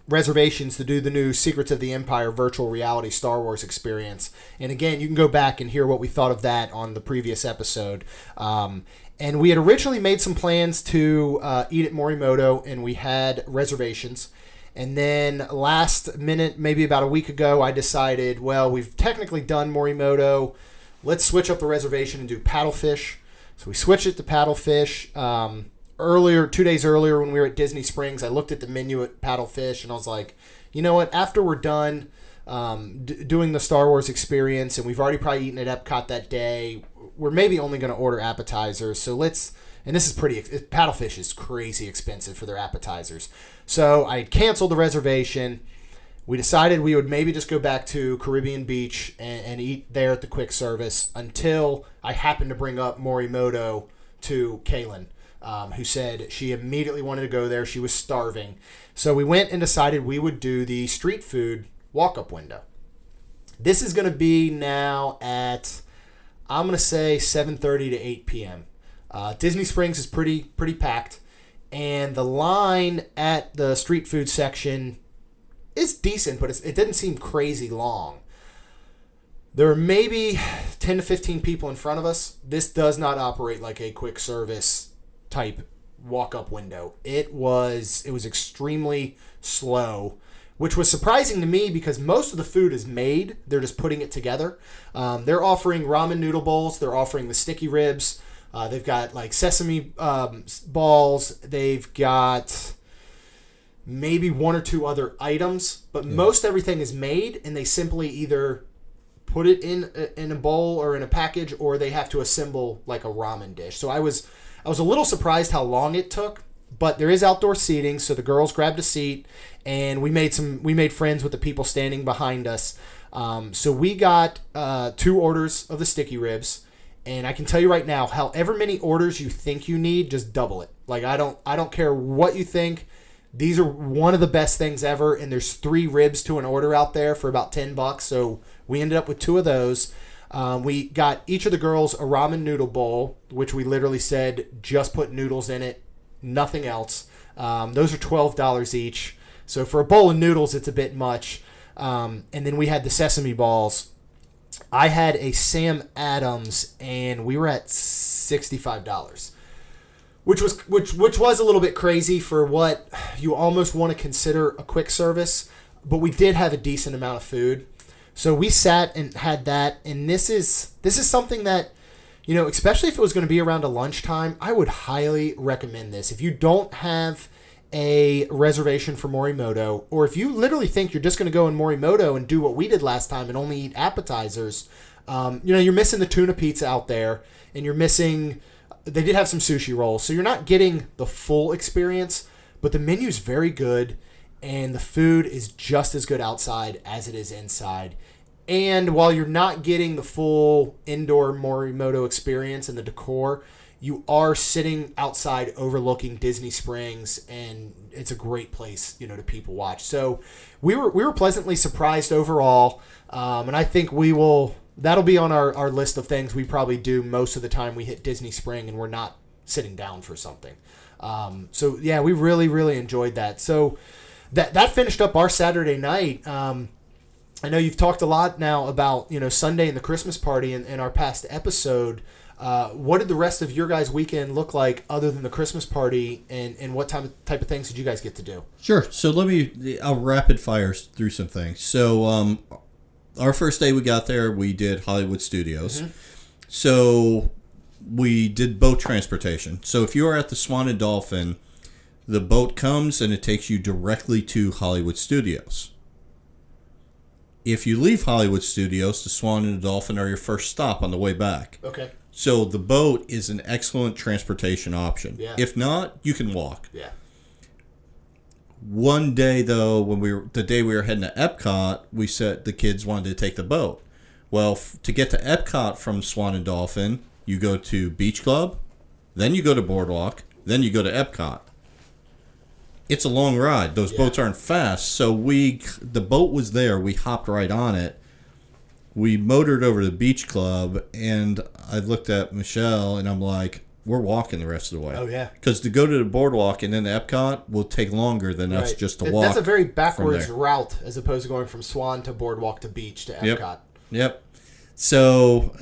reservations to do the new Secrets of the Empire virtual reality Star Wars experience. And again, you can go back and hear what we thought of that on the previous episode. And we had originally made some plans to eat at Morimoto, and we had reservations. And then last minute, maybe about a week ago, I decided, well, we've technically done Morimoto. Let's switch up the reservation and do paddlefish. So we switched it to paddlefish. 2 days earlier when we were at Disney Springs, I looked at the menu at paddlefish, and I was like, you know what? After we're done doing the Star Wars experience, and we've already probably eaten at Epcot that day, we're maybe only going to order appetizers. So and this is paddlefish is crazy expensive for their appetizers. So I canceled the reservation. We decided we would maybe just go back to Caribbean Beach and eat there at the quick service until I happened to bring up Morimoto to Kaylin, who said she immediately wanted to go there. She was starving. So we went and decided we would do the street food walk-up window. This is going to be now at, I'm going to say 7:30 to 8 p.m. Disney Springs is pretty packed, and the line at the street food section is decent, but it didn't seem crazy long. There are maybe 10 to 15 people in front of us. This does not operate like a quick service type walk-up window. It was extremely slow, which was surprising to me because most of the food is made. They're just putting it together. They're offering ramen noodle bowls. They're offering the sticky ribs. They've got like sesame balls. They've got maybe one or two other items, but most everything is made, and they simply either put it in a bowl or in a package, or they have to assemble like a ramen dish. So I was a little surprised how long it took, but there is outdoor seating, so the girls grabbed a seat, and we made friends with the people standing behind us. So we got 2 orders of the sticky ribs, and I can tell you right now, however many orders you think you need, just double it. Like I don't care what you think. These are one of the best things ever, and there's 3 ribs to an order out there for about $10. So we ended up with 2 of those. We got each of the girls a ramen noodle bowl, which we literally said just put noodles in it, nothing else. Those are $12 each. So for a bowl of noodles, it's a bit much. And then we had the sesame balls. I had a Sam Adams, and we were at $65. Which was a little bit crazy for what you almost want to consider a quick service, but we did have a decent amount of food. So we sat and had that, and this is something that, especially if it was going to be around a lunchtime, I would highly recommend this. If you don't have a reservation for Morimoto, or if you literally think you're just going to go in Morimoto and do what we did last time and only eat appetizers, you're missing the tuna pizza out there, and you're missing. They did have some sushi rolls, so you're not getting the full experience, but the menu's very good, and the food is just as good outside as it is inside. And while you're not getting the full indoor Morimoto experience and the decor, you are sitting outside overlooking Disney Springs, and it's a great place, to people watch. So we were pleasantly surprised overall, and I think that'll be on our list of things we probably do most of the time we hit Disney Spring and we're not sitting down for something. So yeah, we really, really enjoyed that. So that finished up our Saturday night. I know you've talked a lot now about, Sunday and the Christmas party in our past episode. What did the rest of your guys' weekend look like other than the Christmas party, and what type of things did you guys get to do? Sure. So I'll rapid fire through some things. So, our first day we got there, we did Hollywood Studios. Mm-hmm. So we did boat transportation. So if you are at the Swan and Dolphin, the boat comes and it takes you directly to Hollywood Studios. If you leave Hollywood Studios, the Swan and the Dolphin are your first stop on the way back. Okay. So the boat is an excellent transportation option. Yeah. If not, you can walk. Yeah. One day, though, the day we were heading to Epcot, we said the kids wanted to take the boat. Well, to get to Epcot from Swan and Dolphin, you go to Beach Club, then you go to Boardwalk, then you go to Epcot. It's a long ride. Those boats aren't fast, so the boat was there. We hopped right on it. We motored over to the Beach Club, and I looked at Michelle, and I'm like, we're walking the rest of the way. Oh, yeah. Because to go to the Boardwalk and then to Epcot will take longer than us just to walk. That's a very backwards route as opposed to going from Swan to Boardwalk to Beach to Epcot. Yep. So,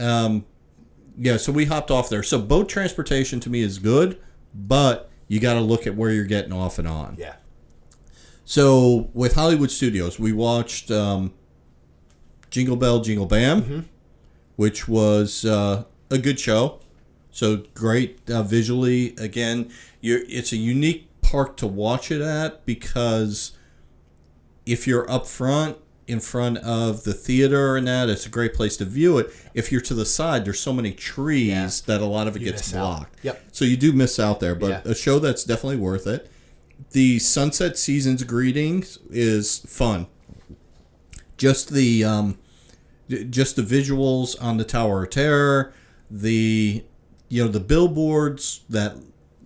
so we hopped off there. So boat transportation to me is good, but you got to look at where you're getting off and on. Yeah. So with Hollywood Studios, we watched Jingle Bell, Jingle Bam, which was a good show. So great visually. Again, it's a unique park to watch it at because if you're up front, in front of the theater and that, it's a great place to view it. If you're to the side, there's so many trees that a lot of it gets blocked. Yep. So you do miss out there, but a show that's definitely worth it. The Sunset Seasons greetings is fun. Just the visuals on the Tower of Terror, the billboards that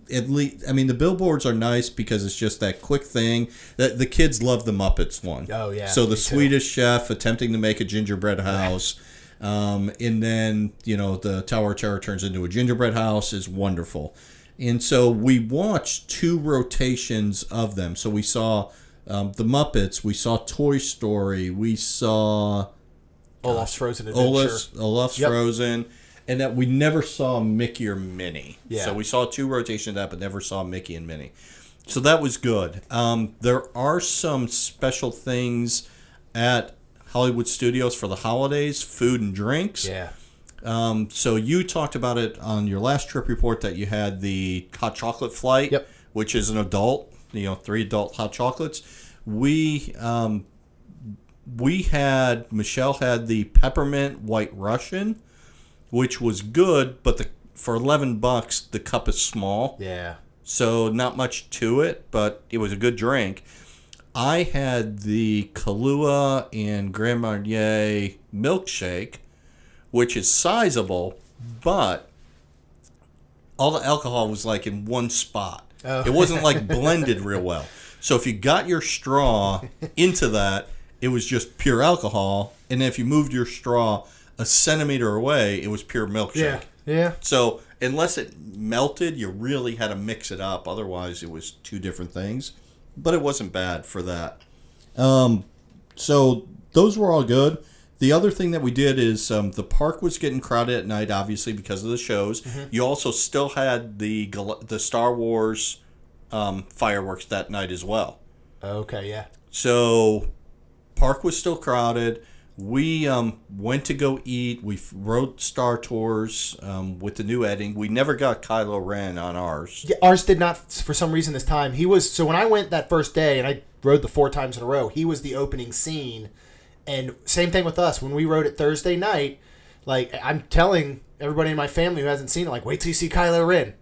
the billboards are nice because it's just that quick thing that the kids love the Muppets one. Oh yeah. So the Swedish chef attempting to make a gingerbread house, and then the Tower of Terror turns into a gingerbread house is wonderful. And so we watched 2 rotations of them. So we saw the Muppets, we saw Toy Story, we saw Olaf's Frozen Adventure. Olaf's Frozen. And that we never saw Mickey or Minnie. Yeah. So we saw 2 rotations of that, but never saw Mickey and Minnie. So that was good. There are some special things at Hollywood Studios for the holidays, food and drinks. Yeah. So you talked about it on your last trip report that you had the hot chocolate flight, Yep. which is an adult, 3 adult hot chocolates. Michelle had the peppermint white Russian, which was good, but for $11, the cup is small. Yeah. So not much to it, but it was a good drink. I had the Kahlua and Grand Marnier milkshake, which is sizable, but all the alcohol was like in one spot. Oh. It wasn't like blended real well. So if you got your straw into that, it was just pure alcohol. And then if you moved your straw a centimeter away, it was pure milkshake. Yeah. So unless it melted, you really had to mix it up. Otherwise, it was 2 different things. But it wasn't bad for that. So those were all good. The other thing that we did is the park was getting crowded at night, obviously, because of the shows. Mm-hmm. You also still had the Star Wars fireworks that night as well. Okay, yeah. So park was still crowded. We went to go eat. We rode Star Tours with the new editing. We never got Kylo Ren on ours. Yeah, ours did not, for some reason, this time. So when I went that first day, and I rode the 4 times in a row, he was the opening scene. And same thing with us. When we rode it Thursday night, like, I'm telling everybody in my family who hasn't seen it, like, wait till you see Kylo Ren.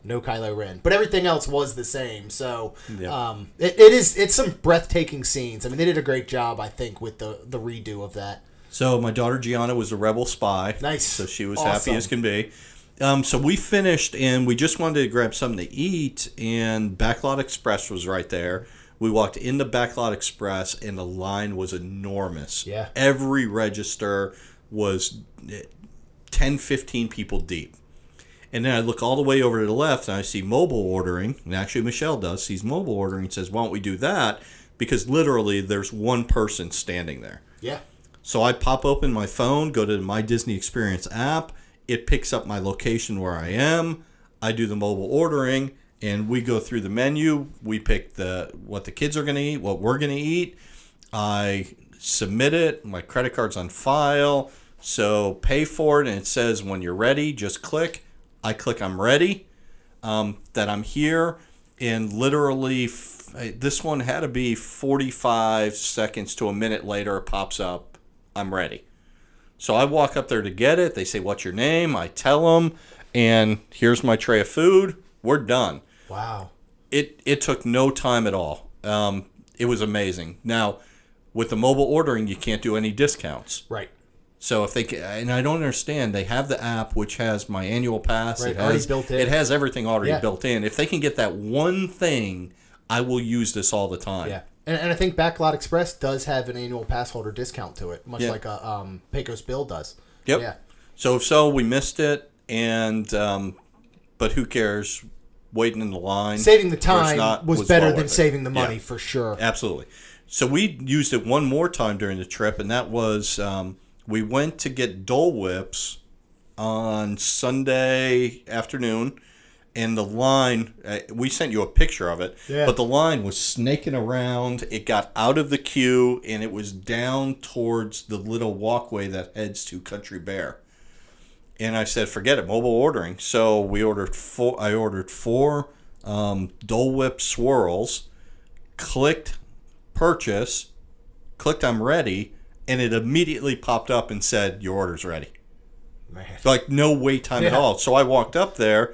No Kylo Ren. But everything else was the same. So it's some breathtaking scenes. I mean, they did a great job, I think, with the redo of that. So my daughter Gianna was a rebel spy. Nice. So she was awesome. Happy as can be. So we finished, and we just wanted to grab something to eat, and Backlot Express was right there. We walked into Backlot Express, and the line was enormous. Yeah. Every register was 10, 15 people deep. And then I look all the way over to the left, and I see mobile ordering. And actually, Michelle sees mobile ordering and says, why don't we do that? Because literally, there's one person standing there. Yeah. So I pop open my phone, go to my Disney Experience app. It picks up my location where I am. I do the mobile ordering, and we go through the menu. We pick what the kids are going to eat, what we're going to eat. I submit it. My credit card's on file. So pay for it, and it says when you're ready, just click. I click I'm ready, that I'm here, and literally this one had to be 45 seconds to a minute later, it pops up, I'm ready. So I walk up there to get it. They say, what's your name? I tell them, and here's my tray of food. We're done. Wow. It took no time at all. It was amazing. Now, with the mobile ordering, you can't do any discounts. Right. So if and I don't understand, they have the app which has my annual pass. Right, It already has built in. It has everything already Yeah. built in. If they can get that one thing, I will use this all the time. Yeah. And I think Backlot Express does have an annual pass holder discount to it, much like a Pecos Bill does. Yep. Yeah. So if so, we missed it, and but who cares? Waiting in the line. Saving the time was better well than worth it. saving the money, Yeah. for sure. Absolutely. So we used it one more time during the trip, and that was we went to get Dole Whips on Sunday afternoon, and the line, we sent you a picture of it, but the line was snaking around. It got out of the queue, and it was down towards the little walkway that heads to Country Bear. And I said, forget it, mobile ordering. So we ordered I ordered 4 Dole Whip swirls, clicked purchase, clicked I'm ready, and it immediately popped up and said, your order's ready. Man. Like, no wait time at all. So I walked up there,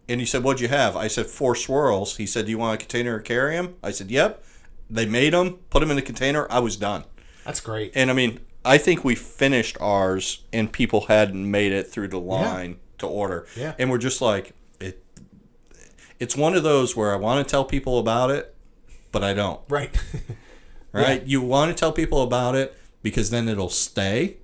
and he said, what'd you have? I said, 4 swirls. He said, do you want a container to carry them? I said, yep. They made them, put them in the container. I was done. That's great. And, I mean, I think we finished ours, and people hadn't made it through the line to order. Yeah. And we're just like, it's one of those where I want to tell people about it, but I don't. Right. Right? Yeah. You want to tell people about it because then it'll stay,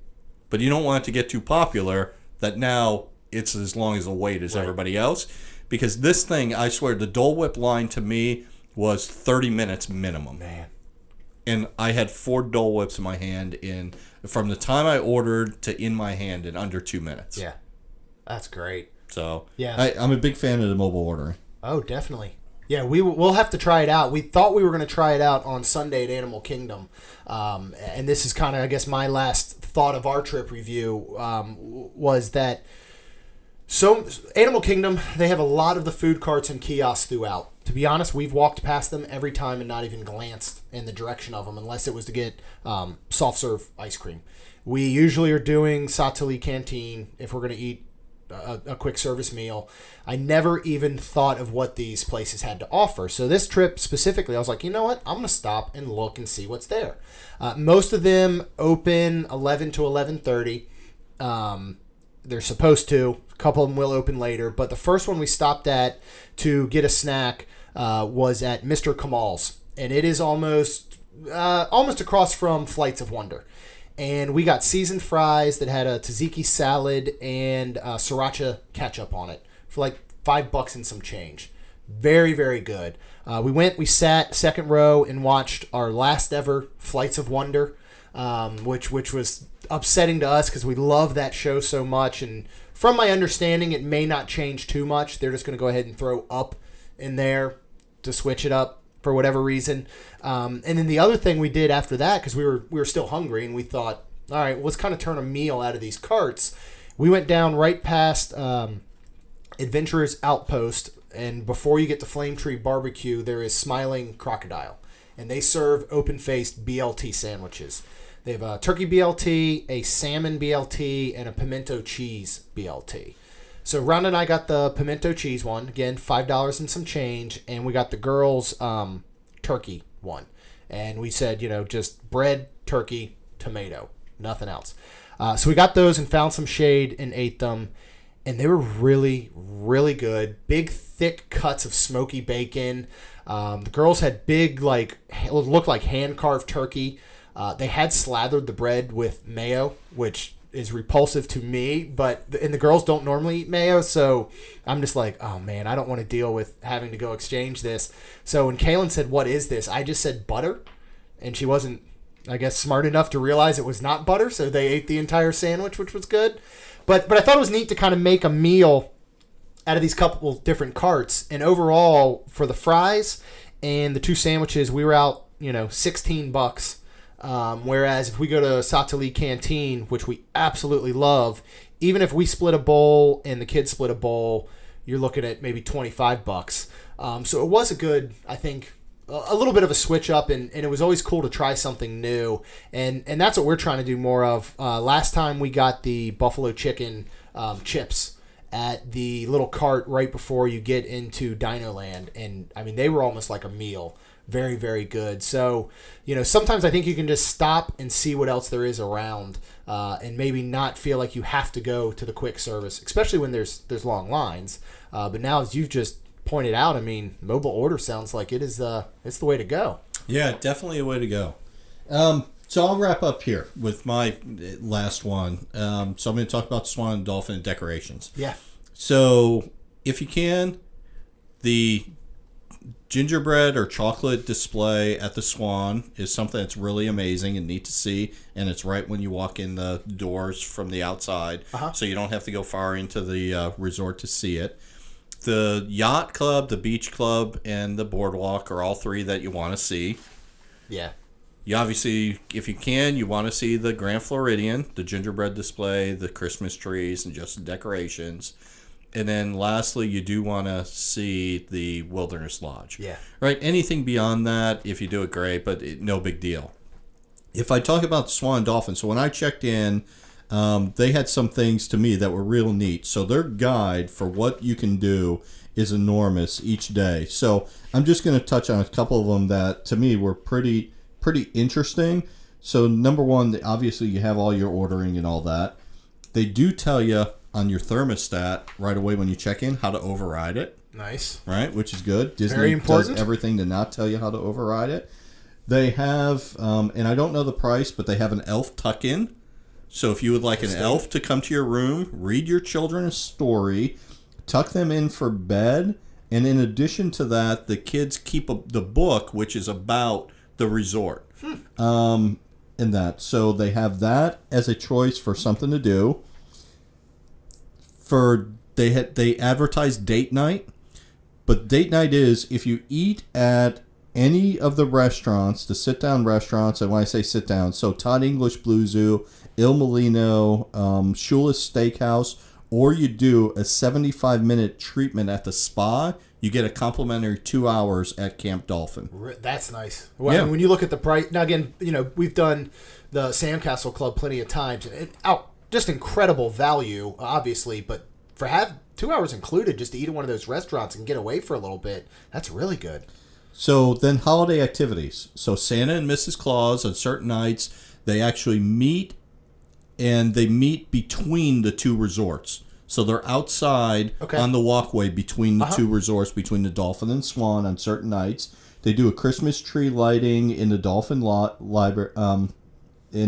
but you don't want it to get too popular that now it's as long as the wait as everybody else. Because this thing, I swear, the Dole Whip line to me was 30 minutes minimum. Man. And I had 4 Dole Whips in my hand from the time I ordered to in my hand in under 2 minutes. Yeah. That's great. So Yeah. I'm a big fan of the mobile ordering. Oh, definitely. Yeah, we'll have to try it out. We thought we were going to try it out on Sunday at Animal Kingdom. And this is kind of, I guess, my last thought of our trip review was that Animal Kingdom, they have a lot of the food carts and kiosks throughout. To be honest, we've walked past them every time and not even glanced in the direction of them unless it was to get soft serve ice cream. We usually are doing Satali Canteen if we're going to eat a quick service meal. I never even thought of what these places had to offer. So this trip specifically, I was like, you know what? I'm going to stop and look and see what's there. Most of them open 11 to 11:30. They're supposed to. A couple of them will open later. But the first one we stopped at to get a snack was at Mr. Kamal's. And it is almost across from Flights of Wonder. And we got seasoned fries that had a tzatziki salad and sriracha ketchup on it for like $5 and some change. Very, very good. We sat second row and watched our last ever Flights of Wonder, which was upsetting to us because we love that show so much. And from my understanding, it may not change too much. They're just going to go ahead and throw Up in there to switch it up for whatever reason. And then the other thing we did after that, because we were still hungry and we thought, all right, well, let's kind of turn a meal out of these carts. We went down right past Adventurer's Outpost, and before you get to Flame Tree Barbecue, there is Smiling Crocodile, and they serve open-faced BLT sandwiches. They have a turkey BLT, a salmon BLT, and a pimento cheese BLT. So Rhonda and I got the pimento cheese one, again, $5 and some change, and we got the girls' turkey one. And we said, just bread, turkey, tomato, nothing else. So we got those and found some shade and ate them, and they were really, really good. Big, thick cuts of smoky bacon. The girls had big, it looked like hand-carved turkey. They had slathered the bread with mayo, which is repulsive to me, and the girls don't normally eat mayo, so I'm just like, oh man, I don't want to deal with having to go exchange this. So when Kaylin said, what is this? I just said butter, and she wasn't, I guess, smart enough to realize it was not butter, so they ate the entire sandwich, which was good. But I thought it was neat to kind of make a meal out of these couple different carts, and overall, for the fries and the two sandwiches, we were out, $16. Whereas if we go to Satali Canteen, which we absolutely love, even if we split a bowl and the kids split a bowl, you're looking at maybe $25. So it was a good, I think, a little bit of a switch up, and it was always cool to try something new. And that's what we're trying to do more of. Last time we got the buffalo chicken chips at the little cart right before you get into Dino Land. And, I mean, they were almost like a meal. Very, very good. So, sometimes I think you can just stop and see what else there is around and maybe not feel like you have to go to the quick service, especially when there's long lines. But now, as you've just pointed out, I mean, mobile order sounds like it's the way to go. Yeah, definitely a way to go. So I'll wrap up here with my last one. So I'm going to talk about Swan and Dolphin and decorations. Yeah. So if you can, the gingerbread or chocolate display at the Swan is something that's really amazing and neat to see, and it's right when you walk in the doors from the outside, so you don't have to go far into the resort to see it. The yacht club, the beach club, and the boardwalk are all three that you want to see. Yeah. You obviously, if you can, you want to see the Grand Floridian, the gingerbread display, the Christmas trees, and just the decorations. And then lastly, you do want to see the Wilderness Lodge. Yeah. Right? Anything beyond that, if you do it, great, but no big deal. If I talk about Swan and Dolphin, so when I checked in, they had some things to me that were real neat. So their guide for what you can do is enormous each day. So I'm just going to touch on a couple of them that to me were pretty interesting. So number one, obviously you have all your ordering and all that. They do tell you on your thermostat right away when you check in how to override it. Nice. Right, which is good. Disney Very important. does everything to not tell you how to override it. They have, and I don't know the price, but they have an elf tuck-in. So if you would like an elf to come to your room, read your children a story, tuck them in for bed, and in addition to that, the kids keep the book, which is about the resort. In that. So they have that as a choice for something to do. They advertise date night, but date night is if you eat at any of the restaurants, the sit-down restaurants, and when I say sit-down, so Todd English Blue Zoo, Il Molino, Shula's Steakhouse, or you do a 75-minute treatment at the spa, you get a complimentary 2 hours at Camp Dolphin. That's nice. Well, yeah. When you look at the price, now again, we've done the Sandcastle Club plenty of times. Just incredible value, obviously, but for 2 hours included just to eat at one of those restaurants and get away for a little bit, that's really good. So then holiday activities. So Santa and Mrs. Claus on certain nights, they actually meet, and they meet between the two resorts. So they're outside on the walkway between the two resorts, between the Dolphin and Swan on certain nights. They do a Christmas tree lighting in the Dolphin in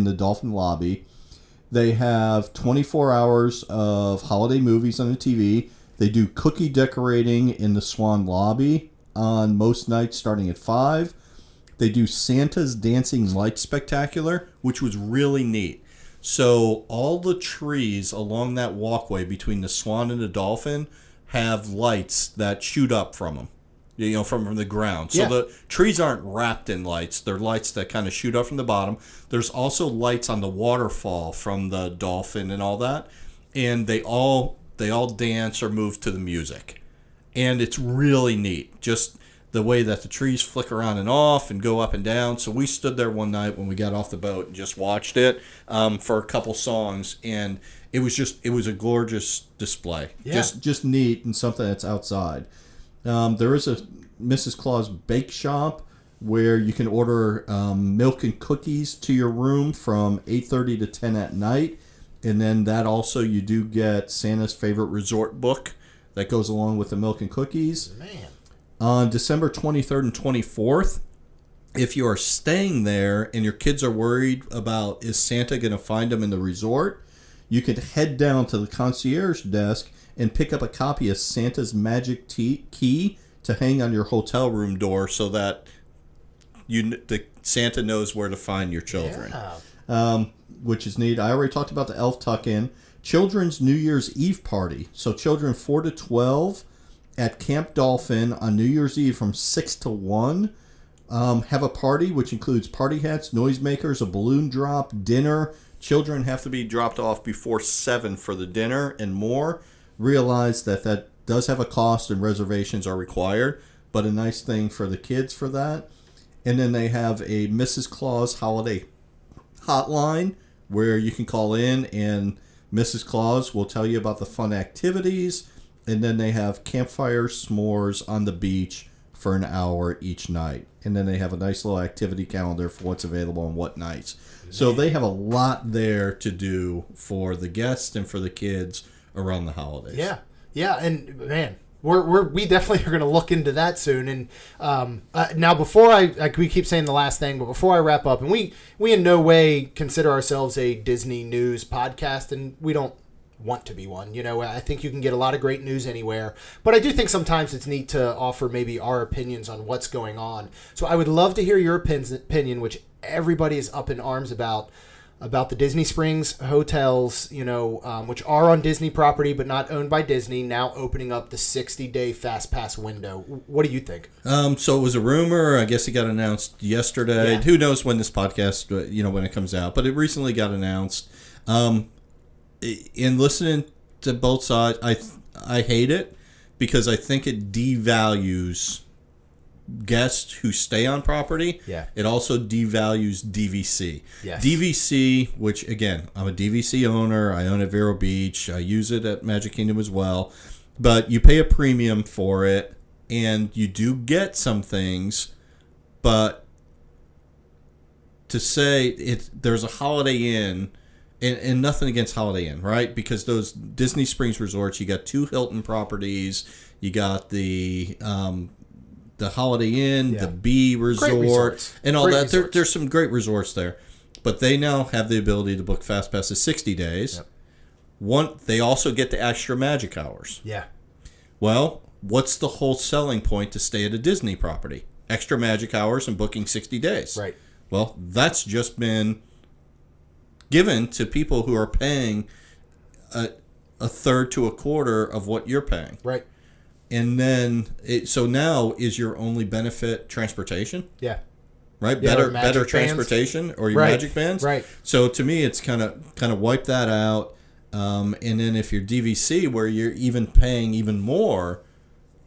the Dolphin lobby. They have 24 hours of holiday movies on the TV. They do cookie decorating in the Swan lobby on most nights starting at 5. They do Santa's Dancing Light Spectacular, which was really neat. So all the trees along that walkway between the Swan and the Dolphin have lights that shoot up from them, from the ground. So the trees aren't wrapped in lights. They're lights that kind of shoot up from the bottom. There's also lights on the waterfall from the Dolphin and all that. And they all dance or move to the music. And it's really neat. Just the way that the trees flicker on and off and go up and down. So we stood there one night when we got off the boat and just watched it for a couple songs, and it was a gorgeous display. Yeah. Just neat and something that's outside. There is a Mrs. Claus bake shop where you can order milk and cookies to your room from 8:30 to 10 at night, and then that also you do get Santa's favorite resort book that goes along with the milk and cookies. Man. On December 23rd and 24th, if you are staying there and your kids are worried about is Santa going to find them in the resort, you could head down to the concierge desk and pick up a copy of Santa's Magic Key to hang on your hotel room door so that Santa knows where to find your children, which is neat. I already talked about the Elf Tuck-In. Children's New Year's Eve party. So children 4 to 12 at Camp Dolphin on New Year's Eve from 6 to 1. Have a party which includes party hats, noisemakers, a balloon drop, dinner. Children have to be dropped off before 7 for the dinner and more. Realize that does have a cost and reservations are required, but a nice thing for the kids for that. And then they have a Mrs. Claus holiday hotline where you can call in and Mrs. Claus will tell you about the fun activities. And then they have campfire s'mores on the beach for an hour each night. And then they have a nice little activity calendar for what's available on what nights. So they have a lot there to do for the guests and for the kids around the holidays. Yeah. Yeah. And man, we definitely are going to look into that soon. And now before we keep saying the last thing, but before I wrap up, and we in no way consider ourselves a Disney news podcast, and we don't want to be one. I think you can get a lot of great news anywhere, but I do think sometimes it's neat to offer maybe our opinions on what's going on. So I would love to hear your opinion, which everybody is up in arms about the Disney Springs hotels, which are on Disney property but not owned by Disney, now opening up the 60-day Fast Pass window. What do you think? So it was a rumor. I guess it got announced yesterday. Yeah. Who knows when this podcast, when it comes out, but it recently got announced. In listening to both sides, I hate it because I think it devalues guests who stay on property. Yeah. It also devalues DVC. Yes. DVC, which again, I'm a DVC owner. I own at Vero Beach. I use it at Magic Kingdom as well. But you pay a premium for it, and you do get some things. But to say there's a Holiday Inn. And nothing against Holiday Inn, right? Because those Disney Springs resorts, you got 2 Hilton properties, you got the Holiday Inn, the B Resort, and all that. There's some great resorts there, but they now have the ability to book Fast Passes 60 days. Yep. They also get the extra magic hours. Yeah. Well, what's the whole selling point to stay at a Disney property? Extra magic hours and booking 60 days. Right. Well, that's just been given to people who are paying a third to a quarter of what you're paying. Right. And then, so now is your only benefit transportation? Yeah. Right? Yeah, or better magic transportation or your Right. magic bands? Right. So to me, it's kind of wipe that out. And then if you're DVC, where you're even paying even more,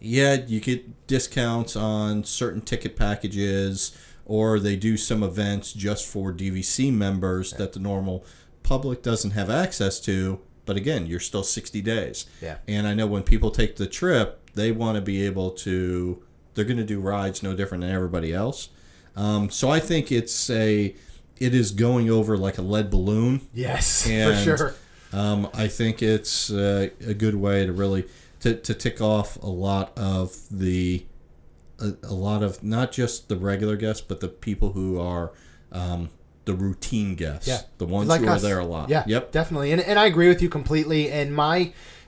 yeah, you get discounts on certain ticket packages, or they do some events just for DVC members that the normal public doesn't have access to. But again, you're still 60 days. Yeah. And I know when people take the trip, they want to be able to, they're going to do rides no different than everybody else. So I think it is going over like a lead balloon. Yes, And, for sure. I think it's a good way to really to tick off a lot of not just the regular guests, but the people who are the routine guests, Yeah. the ones Like who us. are there a lot. Yeah, Yep. definitely. And I agree with you completely. And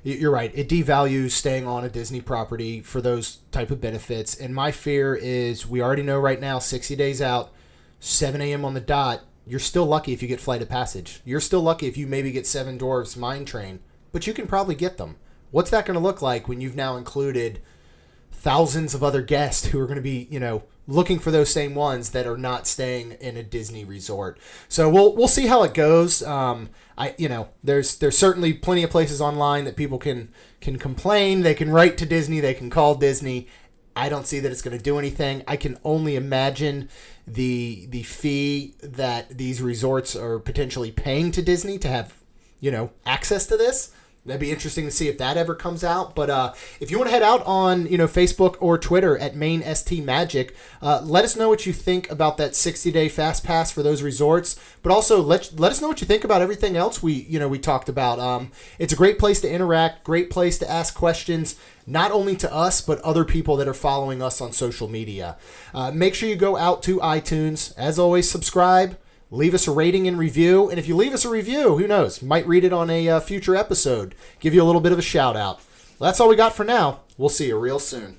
you're right. It devalues staying on a Disney property for those type of benefits. And my fear is we already know right now, 60 days out, 7 a.m. on the dot, you're still lucky if you get Flight of Passage. You're still lucky if you maybe get Seven Dwarfs Mine Train, but you can probably get them. What's that going to look like when you've now included thousands of other guests who are going to be, looking for those same ones that are not staying in a Disney resort? So we'll see how it goes. There's certainly plenty of places online that people can complain. They can write to Disney. They can call Disney. I don't see that it's going to do anything. I can only imagine the fee that these resorts are potentially paying to Disney to have, access to this. That'd be interesting to see if that ever comes out. But if you want to head out on Facebook or Twitter at Main ST Magic, let us know what you think about that 60-day fast pass for those resorts. But also let us know what you think about everything else we talked about. It's a great place to interact, great place to ask questions, not only to us but other people that are following us on social media. Make sure you go out to iTunes. As always, subscribe. Leave us a rating and review. And if you leave us a review, who knows? Might read it on a future episode. Give you a little bit of a shout out. That's all we got for now. We'll see you real soon.